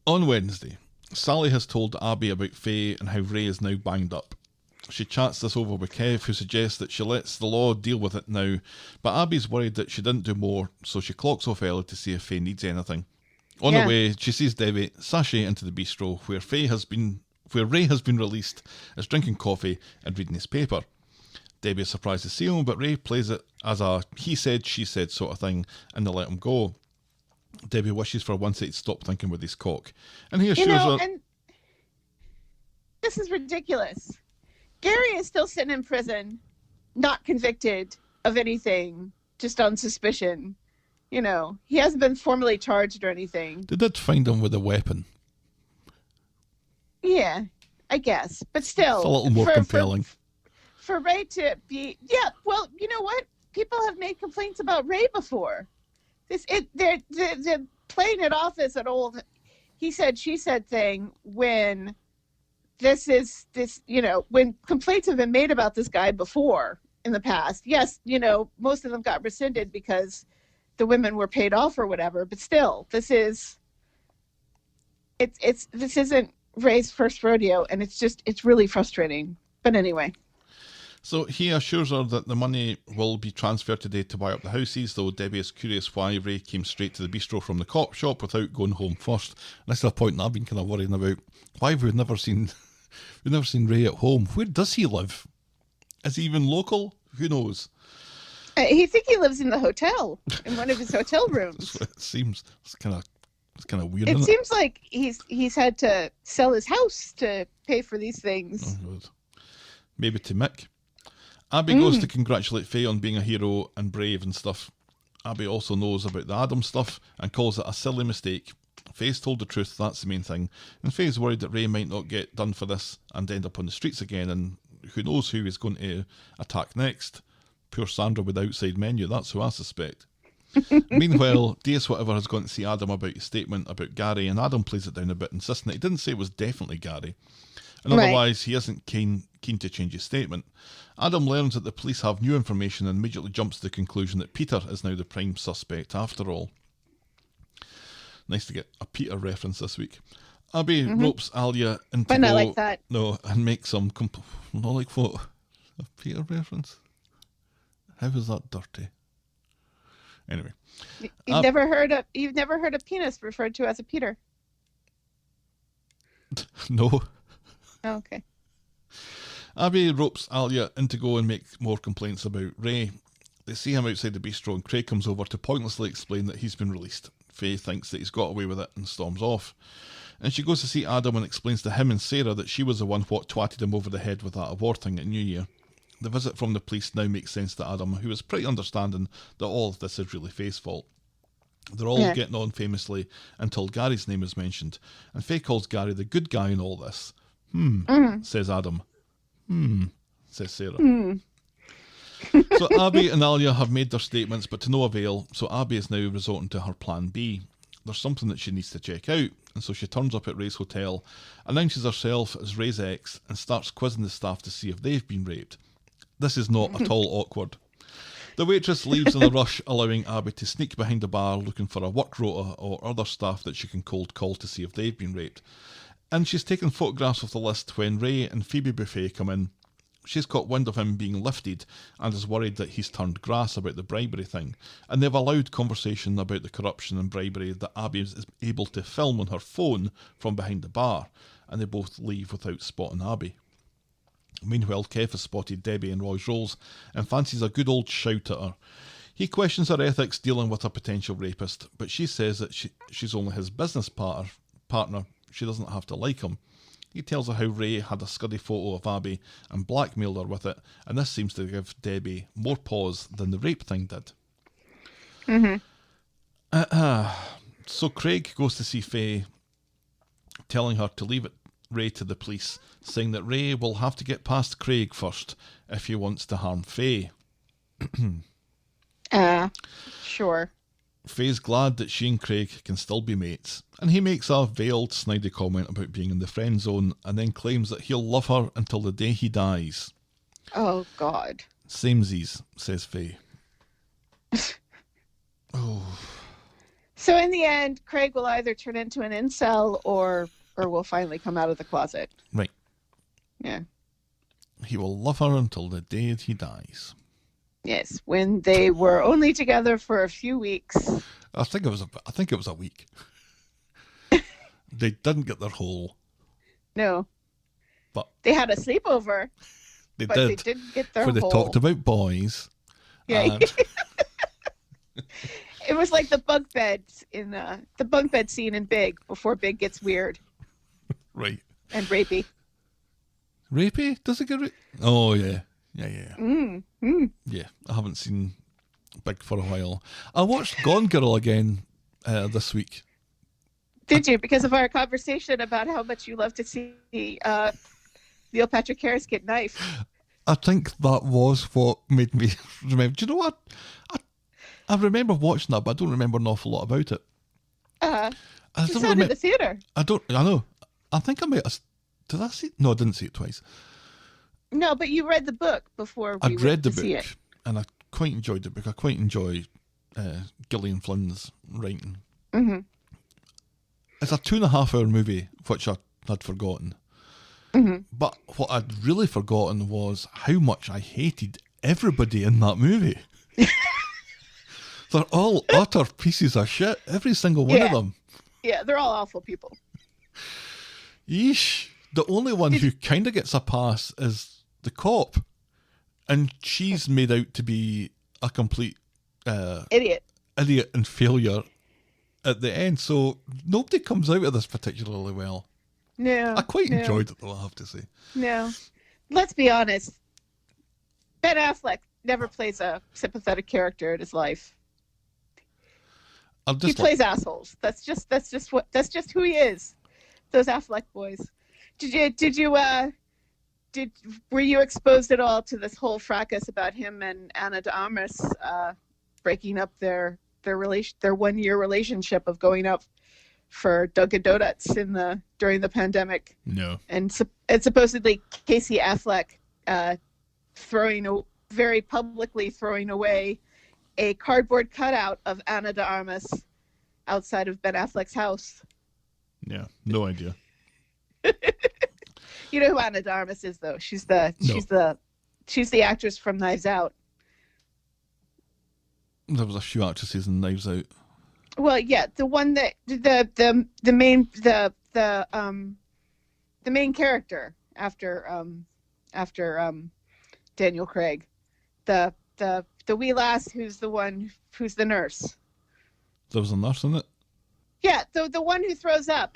On Wednesday, Sally has told Abby about Faye and how Ray is now banged up. She chats this over with Kev, who suggests that she lets the law deal with it now, but Abby's worried that she didn't do more, so she clocks off early to see if Faye needs anything. On the way, she sees Debbie sashay into the bistro where Ray has been released, is drinking coffee and reading his paper. Debbie is surprised to see him, but Ray plays it as a he said, she said sort of thing, and they let him go. Debbie wishes for once he'd stop thinking with his cock. And he assures her... this is ridiculous. Gary is still sitting in prison, not convicted of anything, just on suspicion. You know, he hasn't been formally charged or anything. They did find him with a weapon. Yeah, I guess. But still. It's a little more compelling. For Ray to be... Yeah, well, you know what? People have made complaints about Ray before. They're playing it off as an old he said, she said thing when when complaints have been made about this guy before in the past. Yes, most of them got rescinded because the women were paid off or whatever, but still, this isn't Ray's first rodeo, and it's really frustrating. But anyway. So he assures her that the money will be transferred today to buy up the houses, though Debbie is curious why Ray came straight to the bistro from the cop shop without going home first. And this is a point that I've been kind of worrying about. Why have we never seen Ray at home? Where does he live? Is he even local? Who knows? I think he lives in the hotel, in one of his hotel rooms. That's what it seems. It's kind of weird. It seems like he's had to sell his house to pay for these things. Oh, God. Maybe to Mick. Abby goes to congratulate Faye on being a hero and brave and stuff. Abby also knows about the Adam stuff and calls it a silly mistake. Faye's told the truth, that's the main thing. And Faye's worried that Ray might not get done for this and end up on the streets again, and who knows who he's going to attack next. Poor Sandra with the outside menu, that's who I suspect. Meanwhile, DS Whatever has gone to see Adam about his statement about Gary, and Adam plays it down a bit, insisting that he didn't say it was definitely Gary. And otherwise, he isn't keen to change his statement. Adam learns that the police have new information and immediately jumps to the conclusion that Peter is now the prime suspect after all. Nice to get a Peter reference this week. Abby ropes Alya into but not like that. No, and makes some... not like what? A Peter reference? How is that dirty? Anyway. You've never heard a penis referred to as a Peter? No. Oh, okay. Abby ropes Alya in to go and make more complaints about Ray. They see him outside the bistro and Craig comes over to pointlessly explain that he's been released. Faye thinks that he's got away with it and storms off. And she goes to see Adam and explains to him and Sarah that she was the one what twatted him over the head with that award thing at New Year. The visit from the police now makes sense to Adam, who is pretty understanding that all of this is really Faye's fault. They're all getting on famously until Gary's name is mentioned, and Faye calls Gary the good guy in all this. Says Adam. Says Sarah. So Abby and Alya have made their statements, but to no avail, so Abby is now resorting to her plan B. There's something that she needs to check out, and so she turns up at Ray's hotel, announces herself as Ray's ex, and starts quizzing the staff to see if they've been raped. This is not at all awkward. The waitress leaves in a rush, allowing Abby to sneak behind the bar looking for a work rota or other staff that she can cold call to see if they've been raped. And she's taken photographs of the list when Ray and Phoebe Buffet come in. She's caught wind of him being lifted and is worried that he's turned grass about the bribery thing. And they've allowed conversation about the corruption and bribery that Abby is able to film on her phone from behind the bar. And they both leave without spotting Abby. Meanwhile, Kev has spotted Debbie in Roy's rolls and fancies a good old shout at her. He questions her ethics dealing with a potential rapist, but she says that she's only his business partner. She doesn't have to like him. He tells her how Ray had a scuddy photo of Abby and blackmailed her with it, and this seems to give Debbie more pause than the rape thing did. So Craig goes to see Faye, telling her to leave Ray to the police, saying that Ray will have to get past Craig first if he wants to harm Faye. Sure. Faye's glad that she and Craig can still be mates, and he makes a veiled, snidey comment about being in the friend zone, and then claims that he'll love her until the day he dies. Oh, God. Samesies, says Faye. So in the end, Craig will either turn into an incel or will finally come out of the closet. Right. Yeah. He will love her until the day he dies. Yes, when they were only together for a few weeks. I think it was a week. They didn't get their whole. No. But they had a sleepover. They but did. They didn't get their where they whole. talked about boys. Yeah. And... It was like the bunk beds in the bunk bed scene in Big before Big gets weird. Right. And rapey. Rapey? Does it get raped? Oh, yeah. Yeah, I haven't seen Big for a while. I watched Gone Girl again this week. Did you? Because of our conversation about how much you love to see Neil Patrick Harris get knifed. I think that was what made me remember. Do you know what? I remember watching that, but I don't remember an awful lot about it. I You saw it in the theater. I know. I think I might have... Did I see it? No, I didn't see it twice. No, but you read the book before we I'd read the to see book, it. and I quite enjoyed the book. I quite enjoy Gillian Flynn's writing. Mm-hmm. It's a 2.5-hour movie, which I had forgotten. Mm-hmm. But what I'd really forgotten was how much I hated everybody in that movie. They're all utter pieces of shit, every single one of them. Yeah, they're all awful people. Yeesh. The only one who kind of gets a pass is the cop. And she's made out to be a complete Idiot and failure at the end. So nobody comes out of this particularly well. No. I quite enjoyed it, though, I have to say. No. Let's be honest. Ben Affleck never plays a sympathetic character in his life. He plays assholes. That's just who he is. Those Affleck boys. Were you exposed at all to this whole fracas about him and Ana de Armas breaking up their 1-year relationship of going out for Dunkin' Donuts during the pandemic? No. And supposedly Casey Affleck very publicly throwing away a cardboard cutout of Ana de Armas outside of Ben Affleck's house. Yeah, no idea. You know who Ana de Armas is, though. She's the actress from Knives Out. There was a few actresses in Knives Out. Well, yeah, the one that the main character after Daniel Craig, the wee lass who's the nurse. There was a nurse in it? Yeah, the one who throws up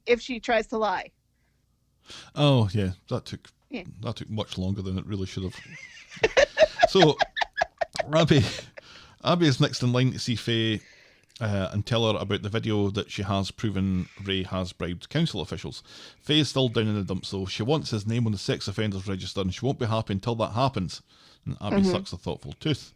if she tries to lie. Oh, yeah, that took much longer than it really should have. So, Abby is next in line to see Faye and tell her about the video that she has proven Ray has bribed council officials. Faye is still down in the dumps, though. She wants his name on the sex offenders register, and she won't be happy until that happens. And Abby sucks a thoughtful tooth.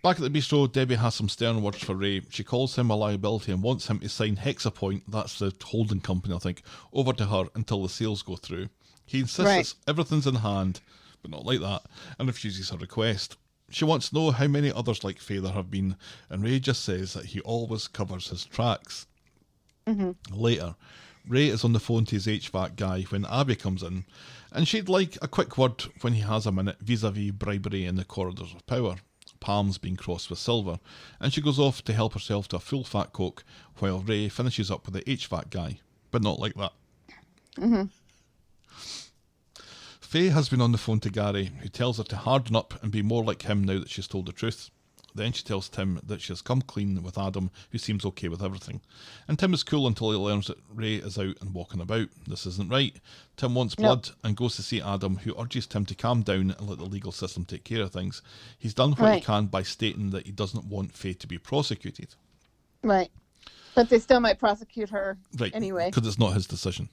Back at the bistro, Debbie has some stern words for Ray. She calls him a liability and wants him to sign Hexapoint, that's the holding company, I think, over to her until the sales go through. He insists everything's in hand, but not like that, and refuses her request. She wants to know how many others like Faye there have been, and Ray just says that he always covers his tracks. Later, Ray is on the phone to his HVAC guy when Abby comes in, and she'd like a quick word when he has a minute vis-a-vis bribery in the corridors of power. Palms being crossed with silver, and she goes off to help herself to a full fat Coke while Ray finishes up with the HVAC guy, but not like that. Faye has been on the phone to Gary, who tells her to harden up and be more like him now that she's told the truth. Then she tells Tim that she has come clean with Adam, who seems okay with everything. And Tim is cool until he learns that Ray is out and walking about. This isn't right. Tim wants blood and goes to see Adam, who urges Tim to calm down and let the legal system take care of things. He's done what he can by stating that he doesn't want Faye to be prosecuted. Right. But they still might prosecute her anyway. Because it's not his decision.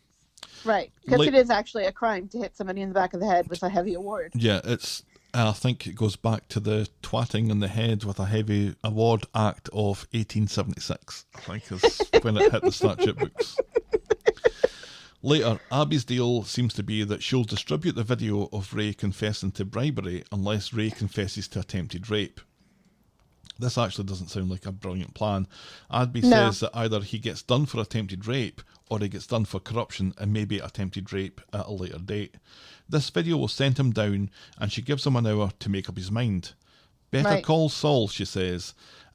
Right. Because it is actually a crime to hit somebody in the back of the head with a heavy award. Yeah, it's... I think it goes back to the twatting in the head with a heavy award act of 1876, I think is when it hit the statute books. Later, Abby's deal seems to be that she'll distribute the video of Ray confessing to bribery unless Ray confesses to attempted rape. This actually doesn't sound like a brilliant plan. Abby says that either he gets done for attempted rape or he gets done for corruption and maybe attempted rape at a later date. This video will send him down, and she gives him an hour to make up his mind. Better call Saul, she says.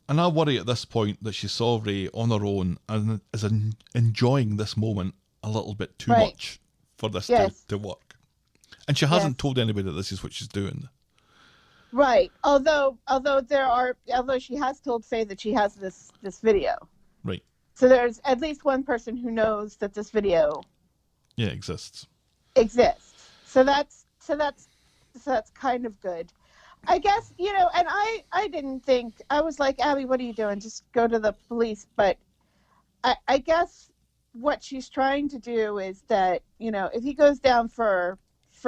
And I worry at this point that she saw Ray on her own and is enjoying this moment a little bit too much for this to work. And she hasn't told anybody that this is what she's doing. Right. Although she has told Faye that she has this video. Right. So there's at least one person who knows that this video exists. So that's kind of good. I guess, and I didn't think, I was like, Abby, what are you doing? Just go to the police. But I guess what she's trying to do is that, if he goes down for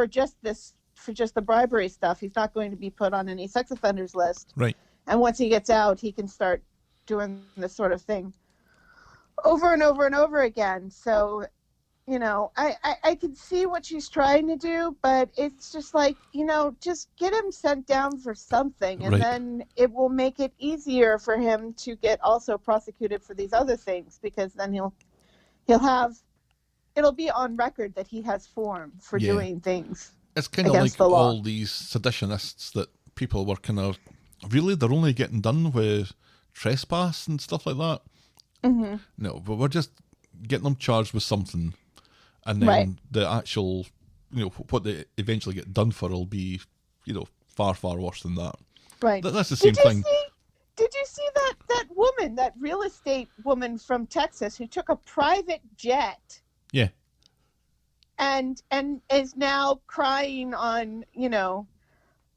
just the bribery stuff, he's not going to be put on any sex offenders list. Right. And once he gets out, he can start doing this sort of thing over and over and over again. So, I can see what she's trying to do, but it's just like, just get him sent down for something, and then it will make it easier for him to get also prosecuted for these other things, because then it'll be on record that he has form for doing things. It's kind of like all these seditionists that people were kind of, really, they're only getting done with trespass and stuff like that. Mm-hmm. No, but we're just getting them charged with something. And then the actual, what they eventually get done for will be, far, far worse than that. Right. That's the same thing. Did you see that woman, that real estate woman from Texas who took a private jet? Yeah. And is now crying on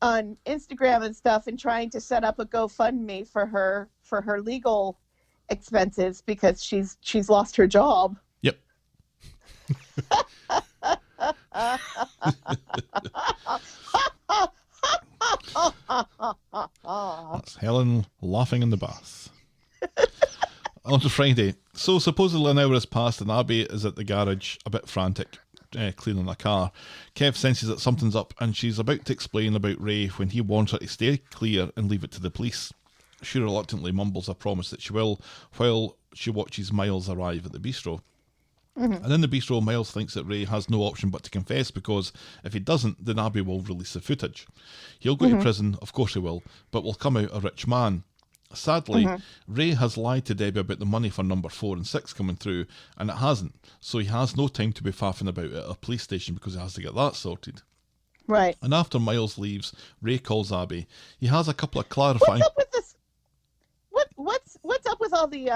Instagram and stuff, and trying to set up a GoFundMe for her legal expenses because she's lost her job. Yep. That's Helen laughing in the bath. On to Friday. So supposedly an hour has passed and Abby is at the garage, a bit frantic, cleaning the car. Kev senses that something's up and she's about to explain about Ray when he warns her to stay clear and leave it to the police. She reluctantly mumbles a promise that she will, while she watches Miles arrive at the bistro. Mm-hmm. And in the bistro, Miles thinks that Ray has no option but to confess, because if he doesn't, then Abby will release the footage. He'll go to prison, of course he will, but will come out a rich man. Sadly, Ray has lied to Debbie about the money for number 4 and 6 coming through, and it hasn't, so he has no time to be faffing about at a police station because he has to get that sorted. Right. And after Miles leaves, Ray calls Abby. He has a couple of clarifying... What's up with this? What's up with all the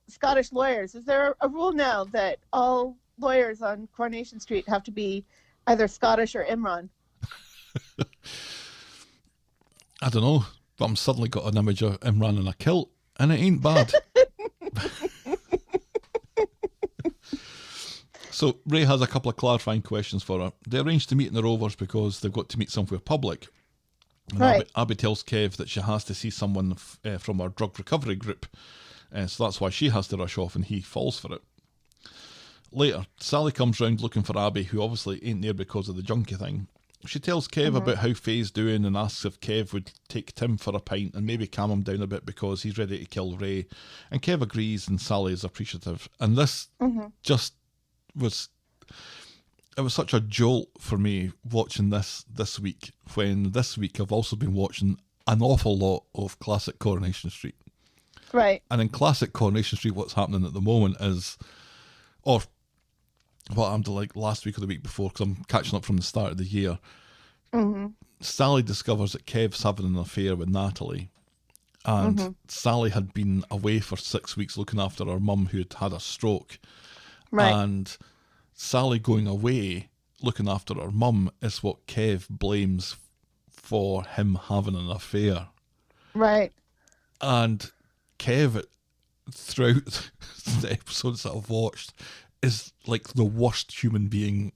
Scottish lawyers? Is there a rule now that all lawyers on Coronation Street have to be either Scottish or Imran? I don't know, but I'm suddenly got an image of Imran in a kilt, and it ain't bad. So Ray has a couple of clarifying questions for her. They arrange to meet in the Rovers because they've got to meet somewhere public. And Abby tells Kev that she has to see someone from our drug recovery group, so that's why she has to rush off and he falls for it. Later, Sally comes round looking for Abby, who obviously ain't there because of the junkie thing. She tells Kev about how Faye's doing and asks if Kev would take Tim for a pint and maybe calm him down a bit because he's ready to kill Ray. And Kev agrees and Sally is appreciative. And this just was... It was such a jolt for me watching this week, when this week I've also been watching an awful lot of classic Coronation Street. Right. And in classic Coronation Street, what's happening at the moment is, or what happened like last week or the week before, because I'm catching up from the start of the year, Sally discovers that Kev's having an affair with Natalie. And Sally had been away for 6 weeks looking after her mum who had had a stroke. Right. And Sally going away looking after her mum is what Kev blames for him having an affair. Right. And Kev, throughout the episodes that I've watched, is like the worst human being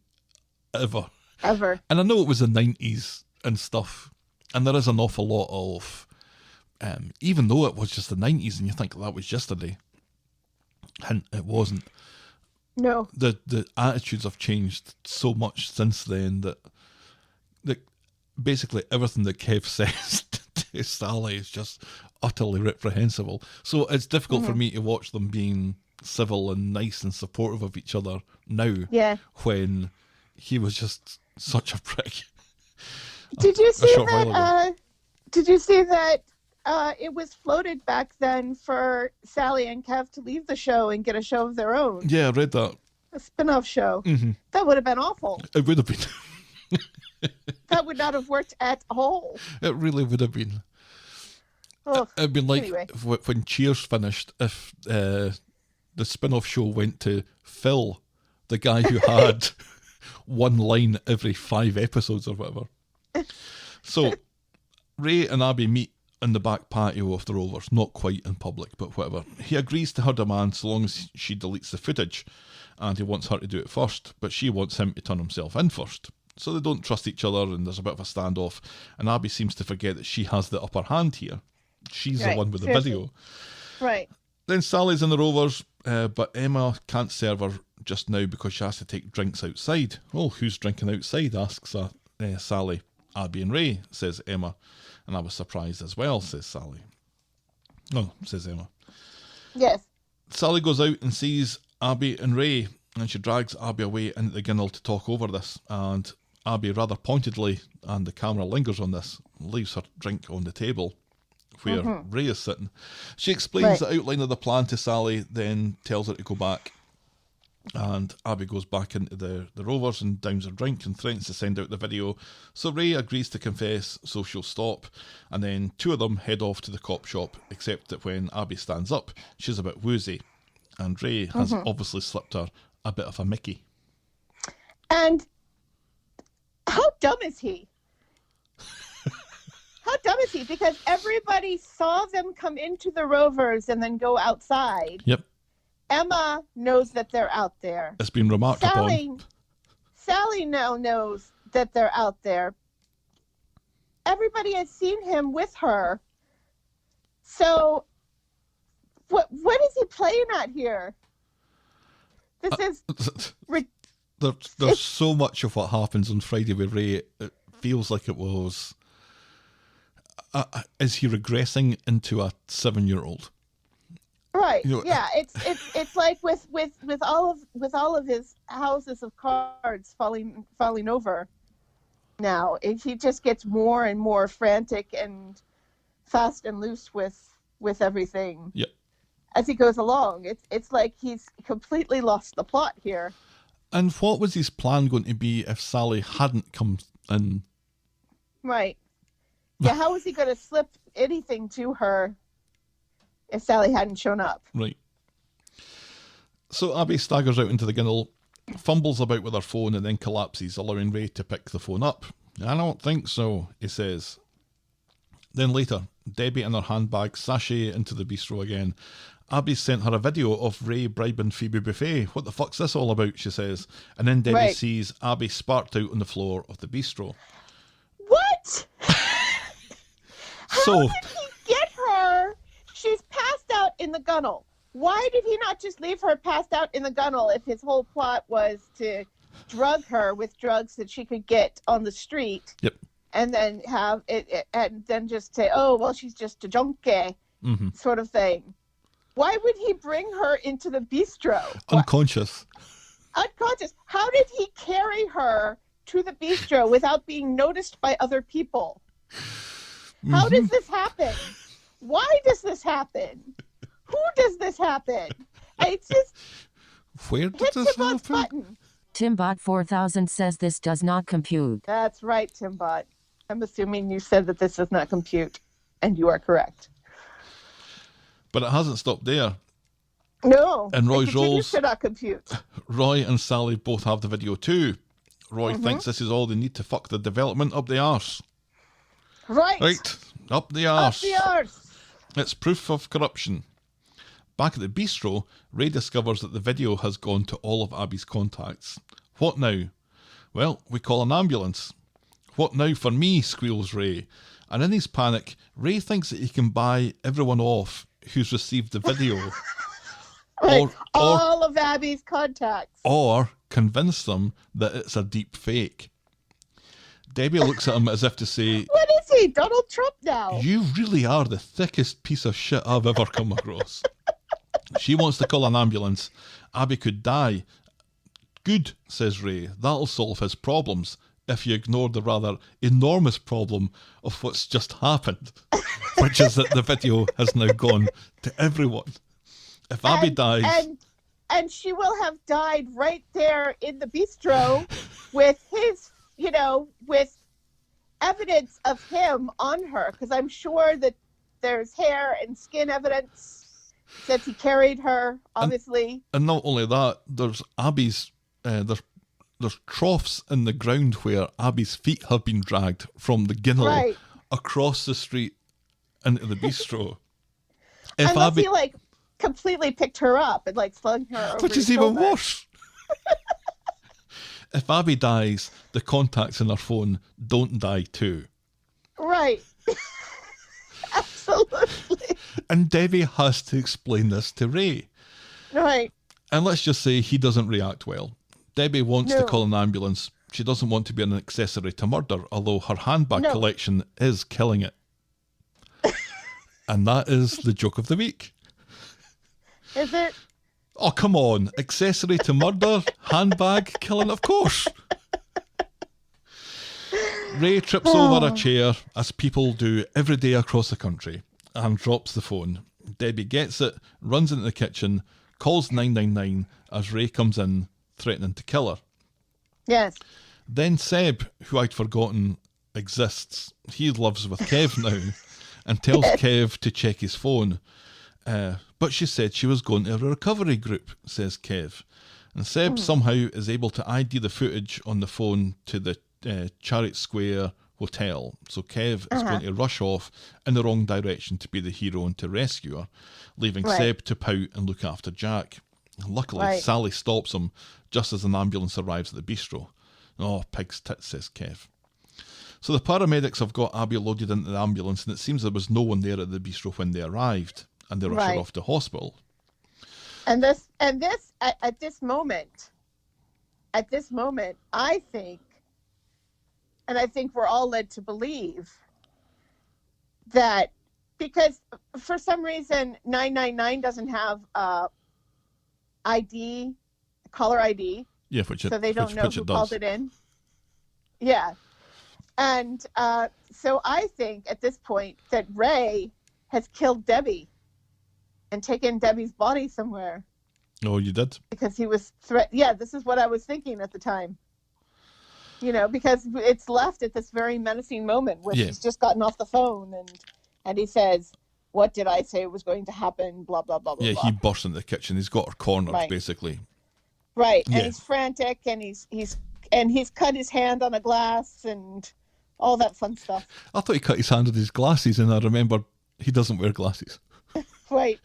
ever. Ever. And I know it was the 90s and stuff, and there is an awful lot of, even though it was just the 90s and you think that was yesterday, hint, it wasn't. No. The attitudes have changed so much since then that basically everything that Kev says to Sally is just utterly reprehensible. So it's difficult for me to watch them being civil and nice and supportive of each other now. Yeah. When he was just such a prick. Did you see that? Did you see that? It was floated back then for Sally and Kev to leave the show and get a show of their own. Yeah, I read that. A spin-off show. Mm-hmm. That would have been awful. It would have been. That would not have worked at all. It really would have been. Oh, it'd been like anyway. when Cheers finished, if the spin-off show went to Phil, the guy who had one line every 5 episodes or whatever. So Ray and Abby meet in the back patio of the Rovers, not quite in public, but whatever. He agrees to her demand so long as she deletes the footage, and he wants her to do it first, but she wants him to turn himself in first. So they don't trust each other, and there's a bit of a standoff, and Abby seems to forget that she has the upper hand here. She's the one with the video. Right. Then Sally's in the Rovers, but Emma can't serve her just now because she has to take drinks outside. Well, who's drinking outside, asks Sally. Abby and Ray, says Emma. And I was surprised as well, says Sally. No, says Emma. Yes. Sally goes out and sees Abby and Ray, and she drags Abby away into the ginnel to talk over this. And Abby rather pointedly, and the camera lingers on this, leaves her drink on the table where Ray is sitting. She explains the outline of the plan to Sally, then tells her to go back. And Abby goes back into the Rovers and downs her drink and threatens to send out the video. So Ray agrees to confess, so she'll stop. And then two of them head off to the cop shop, except that when Abby stands up, she's a bit woozy. And Ray has obviously slipped her a bit of a Mickey. And how dumb is he? How dumb is he? Because everybody saw them come into the Rovers and then go outside. Yep. Emma knows that they're out there. It's been remarked upon. Sally now knows that they're out there. Everybody has seen him with her. So, what is he playing at here? This is... There's so much of what happens on Friday with Ray. It feels like it was... is he regressing into a 7-year-old? Right. You know, yeah. It's like with all of his houses of cards falling over. Now he just gets more and more frantic and fast and loose with everything. Yep. As he goes along, it's like he's completely lost the plot here. And what was his plan going to be if Sally hadn't come in? Right. Yeah. How was he going to slip anything to her if Sally hadn't shown up? Right. So Abby staggers out into the ginnel, fumbles about with her phone, and then collapses, allowing Ray to pick the phone up. I don't think so, he says. Then later, Debbie in her handbag sashay into the bistro again. Abby sent her a video of Ray bribing Phoebe Buffet. What the fuck's this all about, she says. And then Debbie sees Abby sparked out on the floor of the bistro. What? So, how did he get her? She's passed out in the gunnel. Why did he not just leave her passed out in the gunnel if his whole plot was to drug her with drugs that she could get on the street? Yep. And then have it and then just say, oh, well, she's just a junkie sort of thing. Why would he bring her into the bistro? unconscious. Unconscious. How did he carry her to the bistro without being noticed by other people? How does this happen? Why does this happen? Who does this happen? It's just... Where does this happen? Button. Timbot 4000 says this does not compute. That's right, Timbot. I'm assuming you said that this does not compute, and you are correct. But it hasn't stopped there. No, and Roy's it continues roles, to not compute. Roy and Sally both have the video too. Roy thinks this is all they need to fuck the development up the arse. Right. Up the arse. Up the arse. It's proof of corruption. Back at the bistro, Ray discovers that the video has gone to all of Abby's contacts. What now? Well, we call an ambulance. What now for me, squeals Ray. And in his panic, Ray thinks that he can buy everyone off who's received the video. Right. All of Abby's contacts. Or convince them that it's a deep fake. Debbie looks at him as if to say, what is he, Donald Trump now? You really are the thickest piece of shit I've ever come across. She wants to call an ambulance. Abby could die. Good, says Ray. That'll solve his problems if you ignore the rather enormous problem of what's just happened, which is that the video has now gone to everyone. If Abby dies... And she will have died right there in the bistro with his, with evidence of him on her, because I'm sure that there's hair and skin evidence since he carried her, obviously. And not only that, there's Abby's, there's there's troughs in the ground where Abby's feet have been dragged from the ginnel Right. across the street into the bistro. Unless he like completely picked her up and like slung her over which his is even shoulder. worse. If Abby dies, the contacts in her phone don't die too. Right. Absolutely. And Debbie has to explain this to Ray. Right. And let's just say he doesn't react well. Debbie wants to No. call an ambulance. She doesn't want to be an accessory to murder, although her handbag No. collection is killing it. And that is the joke of the week. Is it? Oh, come on. Accessory to murder, handbag killing, of course. Ray trips over a chair, as people do every day across the country, and drops the phone. Debbie gets it, runs into the kitchen, calls 999 as Ray comes in, threatening to kill her. Yes. Then Seb, who I'd forgotten exists, he lives with Kev now, and tells Kev to check his phone. But she said she was going to a recovery group, says Kev. And Seb somehow is able to ID the footage on the phone to the Chariot Square Hotel. So Kev is going to rush off in the wrong direction to be the hero and to rescue her, leaving Right. Seb to pout and look after Jack. Luckily, Right. Sally stops him just as an ambulance arrives at the bistro. Oh, pig's tits, says Kev. So the paramedics have got Abby loaded into the ambulance, and it seems there was no one there at the bistro when they arrived, and they rush her Right. off to hospital. And this at this moment, I think we're all led to believe that because for some reason 999 doesn't have ID, caller ID, Yeah, which so they don't know which who it does. called it in. Yeah. And so I think at this point that Ray has killed Debbie and taken Debbie's body somewhere Oh, you did? because he was Yeah, this is what I was thinking at the time. You know, because it's left at this very menacing moment where Yeah. she's just gotten off the phone and he says, "What did I say was going to happen?" Blah blah blah blah. Yeah, blah. he bursts into the kitchen. He's got her cornered, Right. basically. Right, and Yeah. he's frantic, and he's cut his hand on a glass and all that fun stuff. I thought he cut his hand with his glasses, and I remember he doesn't wear glasses. Right,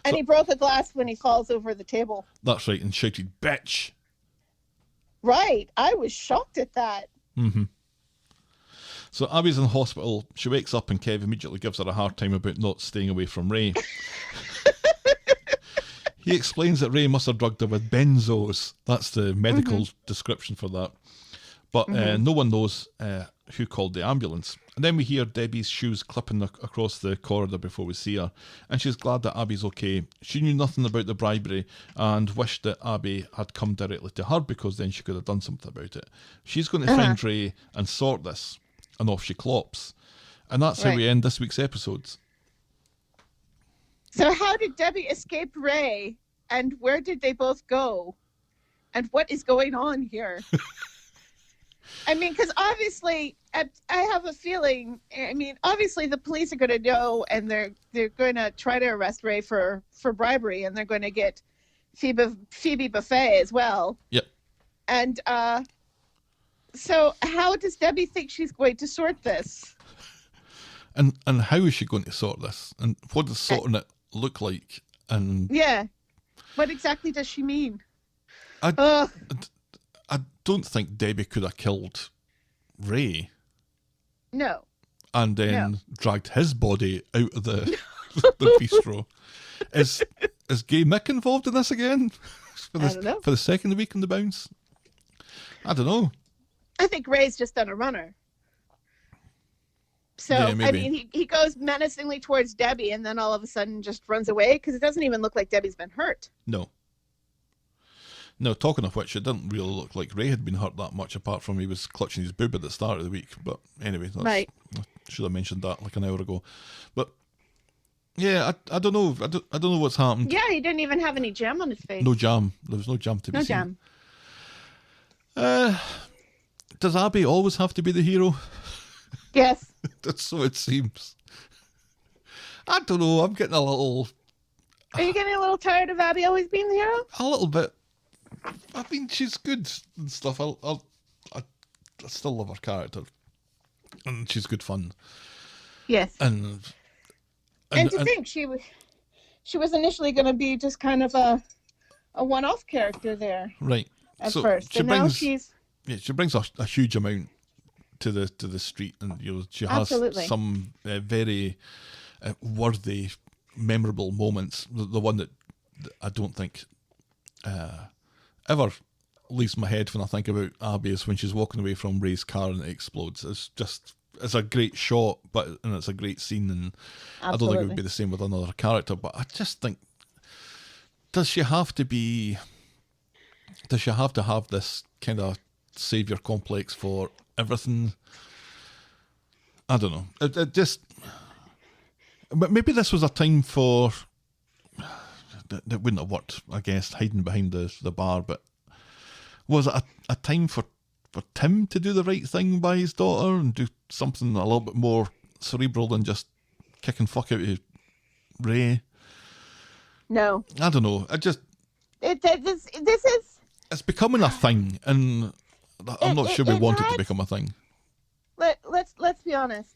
and he broke a glass when he falls over the table. That's right, and shouted, "Bitch!" Right, I was shocked at that. So Abby's in hospital. She wakes up, and Kev immediately gives her a hard time about not staying away from Ray. He explains that Ray must have drugged her with benzos. That's the medical description for that. But no one knows who called the ambulance. And then we hear Debbie's shoes clipping across the corridor before we see her. And she's glad that Abby's okay. She knew nothing about the bribery and wished that Abby had come directly to her because then she could have done something about it. She's going to find Ray and sort this. And off she clops. And that's how we end this week's episodes. So how did Debbie escape Ray, and where did they both go, and what is going on here? I mean, because obviously, I have a feeling. I mean, obviously, the police are going to know, and they're going to try to arrest Ray for bribery, and they're going to get Phoebe Buffet as well. Yep. And so, how does Debbie think she's going to sort this? And how is she going to sort this? And what does sorting it look like? And Yeah. What exactly does she mean? I don't think Debbie could have killed Ray No. and then dragged his body out of the bistro. Is Gay Mick involved in this again? I don't know. For the second week in the bounce? I don't know. I think Ray's just on a runner. So, Yeah, I maybe. mean, he goes menacingly towards Debbie and then all of a sudden just runs away because it doesn't even look like Debbie's been hurt. No. No, talking of which, it didn't really look like Ray had been hurt that much, apart from he was clutching his boob at the start of the week. But anyway, Right. I should have mentioned that like an hour ago. But yeah, I don't know. I don't know what's happened. Yeah, he didn't even have any jam on his face. No jam. There was no jam to be No seen. jam. Does Abby always have to be the hero? Yes. That's so it seems. I don't know. I'm getting a little Are you getting a little tired of Abby always being the hero? bit. I mean, she's good and stuff. I still love her character, and she's good fun. Yes. And to think she was initially going to be just kind of a one-off character there. Right. At so first, and now she's she brings a huge amount to the street, and she has Absolutely. some very worthy, memorable moments. The one that I don't think ever leaves my head when I think about Abby is when she's walking away from Ray's car and it explodes. It's a great shot, and it's a great scene, and Absolutely. I don't think it would be the same with another character. But I just think, does she have to have this kind of savior complex for everything? I don't know. It just, but maybe this was a time for that wouldn't have worked, I guess, hiding behind the bar. But was it a time for Tim to do the right thing by his daughter and do something a little bit more cerebral than just kicking fuck out of Ray? No. I don't know. This is. It's becoming a thing, and I'm not sure we want it to become a thing. Let's be honest.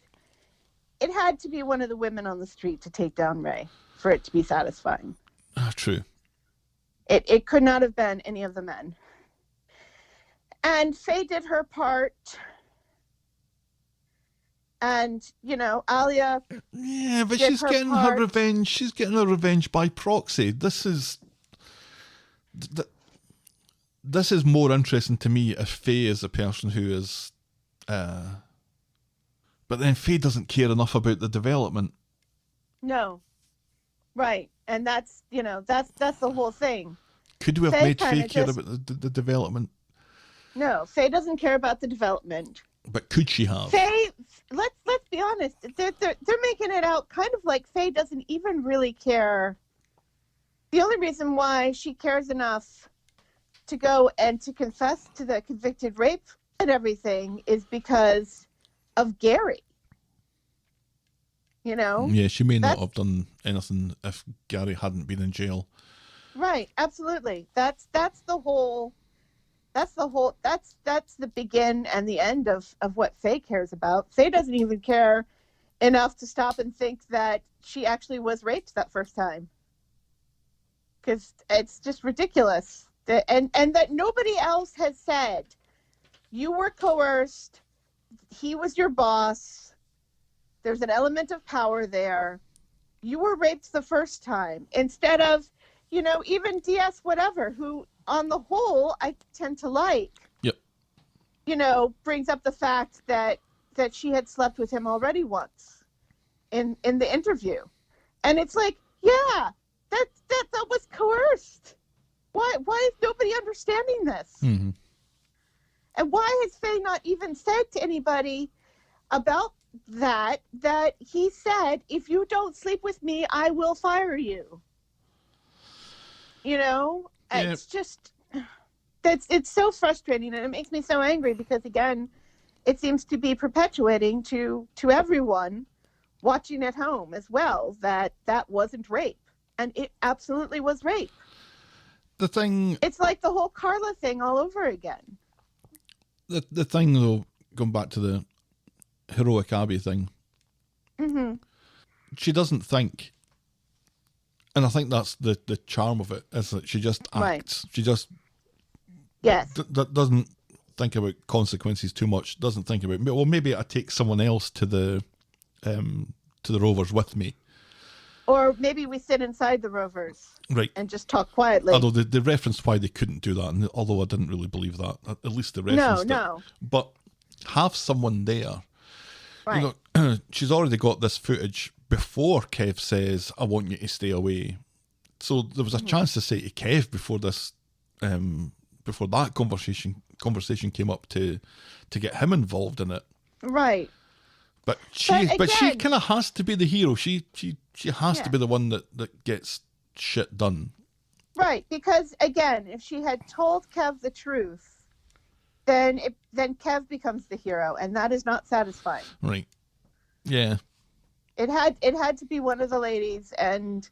It had to be one of the women on the street to take down Ray for it to be satisfying. True. It could not have been any of the men. And Faye did her part. And, Alya. Yeah, but did she's her getting part. her revenge. She's getting her revenge by proxy. This is more interesting to me if Faye is the person who is. But then Faye doesn't care enough about the development. No. Right. And that's the whole thing. Could we have Faye made Faye kinda care just- about the development? No, Faye doesn't care about the development. But could she have? Faye, let's be honest. They're making it out kind of like Faye doesn't even really care. The only reason why she cares enough to go and to confess to the convicted rape and everything is because of Gary. Yeah, she may not That's- have done anything if Gary hadn't been in jail. Right, absolutely. That's the begin and the end of what Faye cares about. Faye doesn't even care enough to stop and think that she actually was raped that first time. Because it's just ridiculous. And that nobody else has said, you were coerced, he was your boss, there's an element of power there, you were raped the first time. Instead of, even DS whatever, who on the whole I tend to like. Yep. Brings up the fact that she had slept with him already once in the interview. And it's like, yeah, that was coerced. Why is nobody understanding this? Mm-hmm. And why has Faye not even said to anybody about that he said, if you don't sleep with me, I will fire you. It's just, it's so frustrating, and it makes me so angry because, again, it seems to be perpetuating to everyone watching at home as well that wasn't rape. And it absolutely was rape. The thing... It's like the whole Carla thing all over again. The thing, though, going back to the heroic Abby thing, Mm-hmm. she doesn't think, and I think that's the charm of it, is that she just acts. Right. She just Yes. doesn't think about consequences too much, doesn't think about, well, maybe I take someone else to the Rovers with me. Or maybe we sit inside the Rovers Right. and just talk quietly. Although they referenced why they couldn't do that, and although I didn't really believe that, at least they referenced No. it. But have someone there. Right. She's already got this footage before Kev says, I want you to stay away. So there was a chance to say to Kev before this, before that conversation came up to get him involved in it. Right. But she again- kind of has to be the hero. She has to be the one that gets shit done. Right, because again, if she had told Kev the truth, then Kev becomes the hero, and that is not satisfying. Right. Yeah. It had to be one of the ladies, and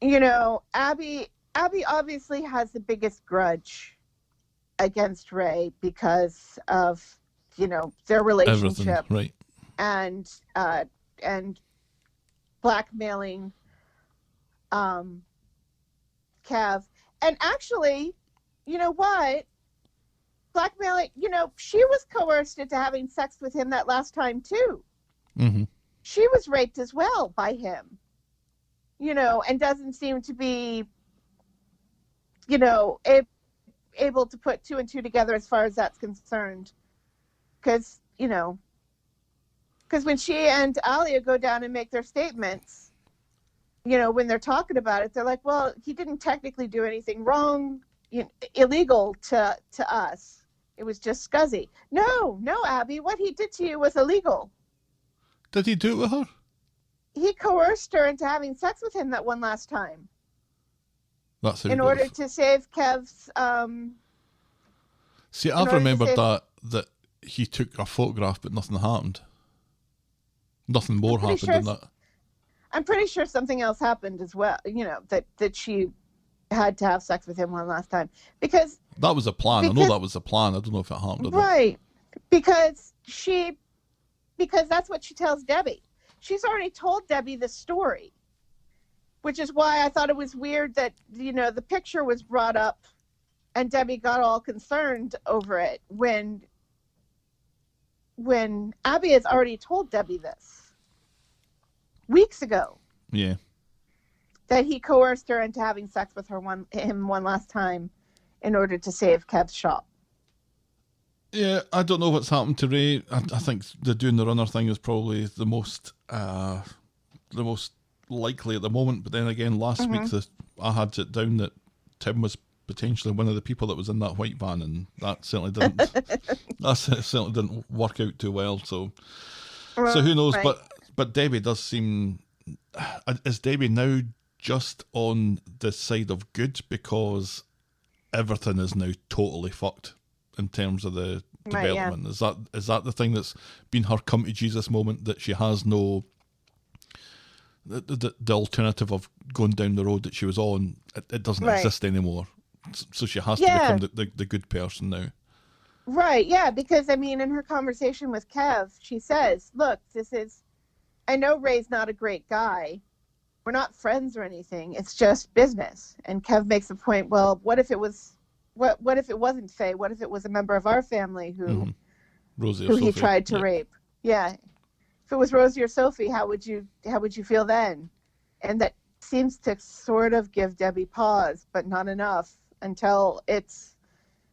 Abby Abby obviously has the biggest grudge against Ray because of, their relationship. Everything, right. And blackmailing Kev. And actually, you know what? Blackmailing, she was coerced into having sex with him that last time too. Mm-hmm. She was raped as well by him, and doesn't seem to be, able to put two and two together as far as that's concerned. Because, when she and Alya go down and make their statements, when they're talking about it, they're like, well, he didn't technically do anything wrong, illegal to us. It was just scuzzy. No, Abby, what he did to you was illegal. Did he do it with her? He coerced her into having sex with him that one last time. That's in order to save Kev's... See, I've remembered that he took a photograph, but nothing happened. Nothing more happened than that. I'm pretty sure something else happened as well, that she had to have sex with him one last time. Because... That was a plan. I know that was a plan. I don't know if it happened or not. Right. Because that's what she tells Debbie. She's already told Debbie the story. Which is why I thought it was weird that, the picture was brought up and Debbie got all concerned over it when Abby has already told Debbie this weeks ago. Yeah. That he coerced her into having sex with him one last time in order to save Kev's shop. Yeah, I don't know what's happened to Ray. I think the doing the runner thing is probably the most likely at the moment. But then again, last week I had it down that Tim was potentially one of the people that was in that white van, and that certainly didn't work out too well. So who knows? Right. But Debbie does seem. Is Debbie now just on the side of good because everything is now totally fucked in terms of the development? Right, yeah. Is that the thing that's been her come to Jesus moment, that she has no the alternative of going down the road that she was on? It doesn't exist anymore, so she has to become the good person now. Right, yeah, because in her conversation with Kev, she says, look, I know Ray's not a great guy. We're not friends or anything. It's just business. And Kev makes a point, well, what if it was, what if it wasn't Faye? What if it was a member of our family who he tried to rape? Yeah. If it was Rosie or Sophie, how would you feel then? And that seems to sort of give Debbie pause, but not enough until it's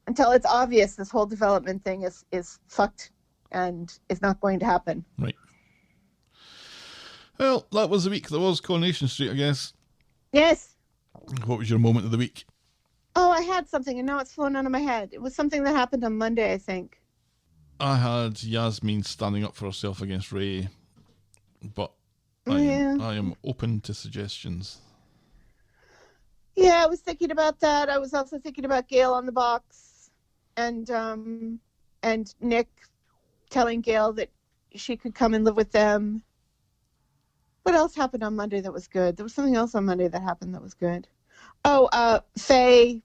obvious this whole development thing is fucked and is not going to happen. Right. Well, that was the week. That was Coronation Street, I guess. Yes. What was your moment of the week? Oh, I had something, and now it's flown out of my head. It was something that happened on Monday, I think. I had Yasmeen standing up for herself against Ray, but I am open to suggestions. Yeah, I was thinking about that. I was also thinking about Gail on the box, and Nick telling Gail that she could come and live with them. What else happened on Monday that was good? There was something else on Monday that happened that was good. Oh, Faye.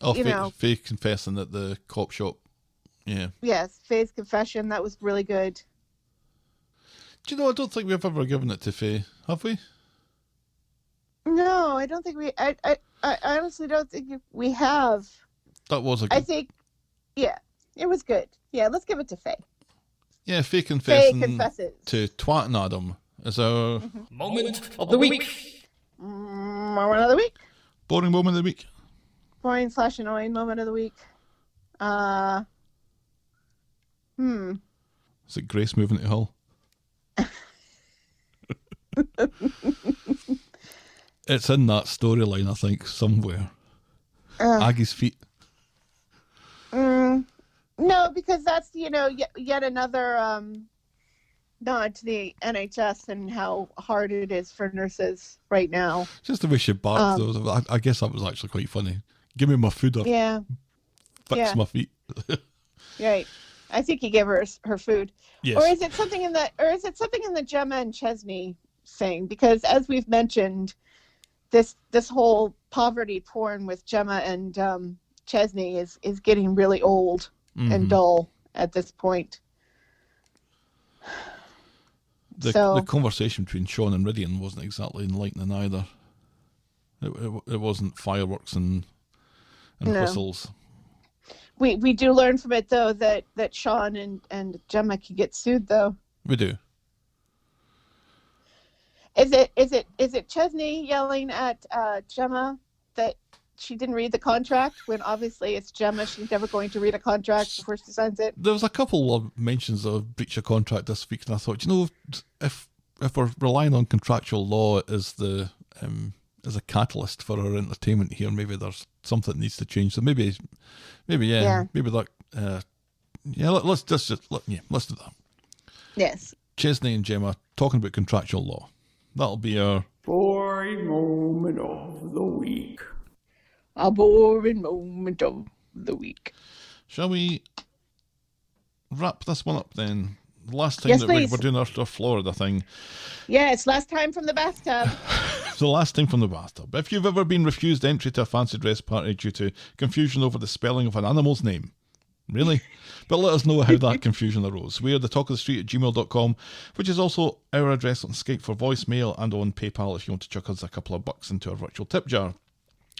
Oh, Faye confessing at the cop shop. Yeah. Yes, Faye's confession. That was really good. Do you know, I don't think we've ever given it to Faye, have we? No, I don't think we... I honestly don't think we have. That was a good... I think, yeah, it was good. Yeah, let's give it to Faye. Yeah, Faye confessing confesses to twatting Adam is our... Moment of the week. Moment of the week. Boring moment of the week. Boring/annoying moment of the week. Is it Grace moving to Hull? It's in that storyline, I think, somewhere. Aggie's feet. No, because that's, yet another nod to the NHS and how hard it is for nurses right now. Just the way she barked, though. I guess that was actually quite funny. Give me my food or fix my feet. Right. I think he gave her food. Yes. Or is it something in the Gemma and Chesney thing? Because as we've mentioned, this whole poverty porn with Gemma and Chesney is getting really old and dull at this point. The conversation between Sean and Ridian wasn't exactly enlightening either. It wasn't fireworks and whistles. We do learn from it though that Sean and Gemma can get sued though. We do. Is it Chesney yelling at Gemma that she didn't read the contract when obviously it's Gemma? She's never going to read a contract before she signs it. There was a couple of mentions of breach of contract this week, and I thought, if we're relying on contractual law as a catalyst for our entertainment here, maybe there's something that needs to change. So maybe that. Let's do that. Yes. Chesney and Gemma talking about contractual law. That'll be our Boring moment of the week. A boring moment of the week. Shall we wrap this one up then? Last time Yes, that please. we're doing our Florida thing. Yeah, it's last time from the bathtub. The last time from the bathtub. If you've ever been refused entry to a fancy dress party due to confusion over the spelling of an animal's name. Really? But let us know how that confusion arose. We are thetalkofthestreet@gmail.com, which is also our address on Skype for voicemail and on PayPal if you want to chuck us a couple of bucks into our virtual tip jar.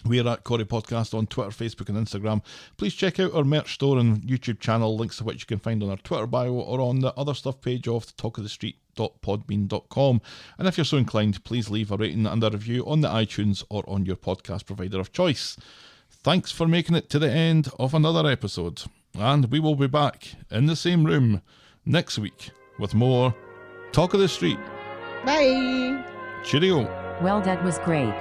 We are at Corey Podcast on Twitter, Facebook and Instagram. Please check out our merch store and YouTube channel, links to which you can find on our Twitter bio or on the other stuff page of thetalkofthestreet.podbean.com. And if you're so inclined, please leave a rating and a review on the iTunes or on your podcast provider of choice. Thanks for making it to the end of another episode. And we will be back in the same room next week with more Talk of the Street. Bye. Cheerio. Well, that was great.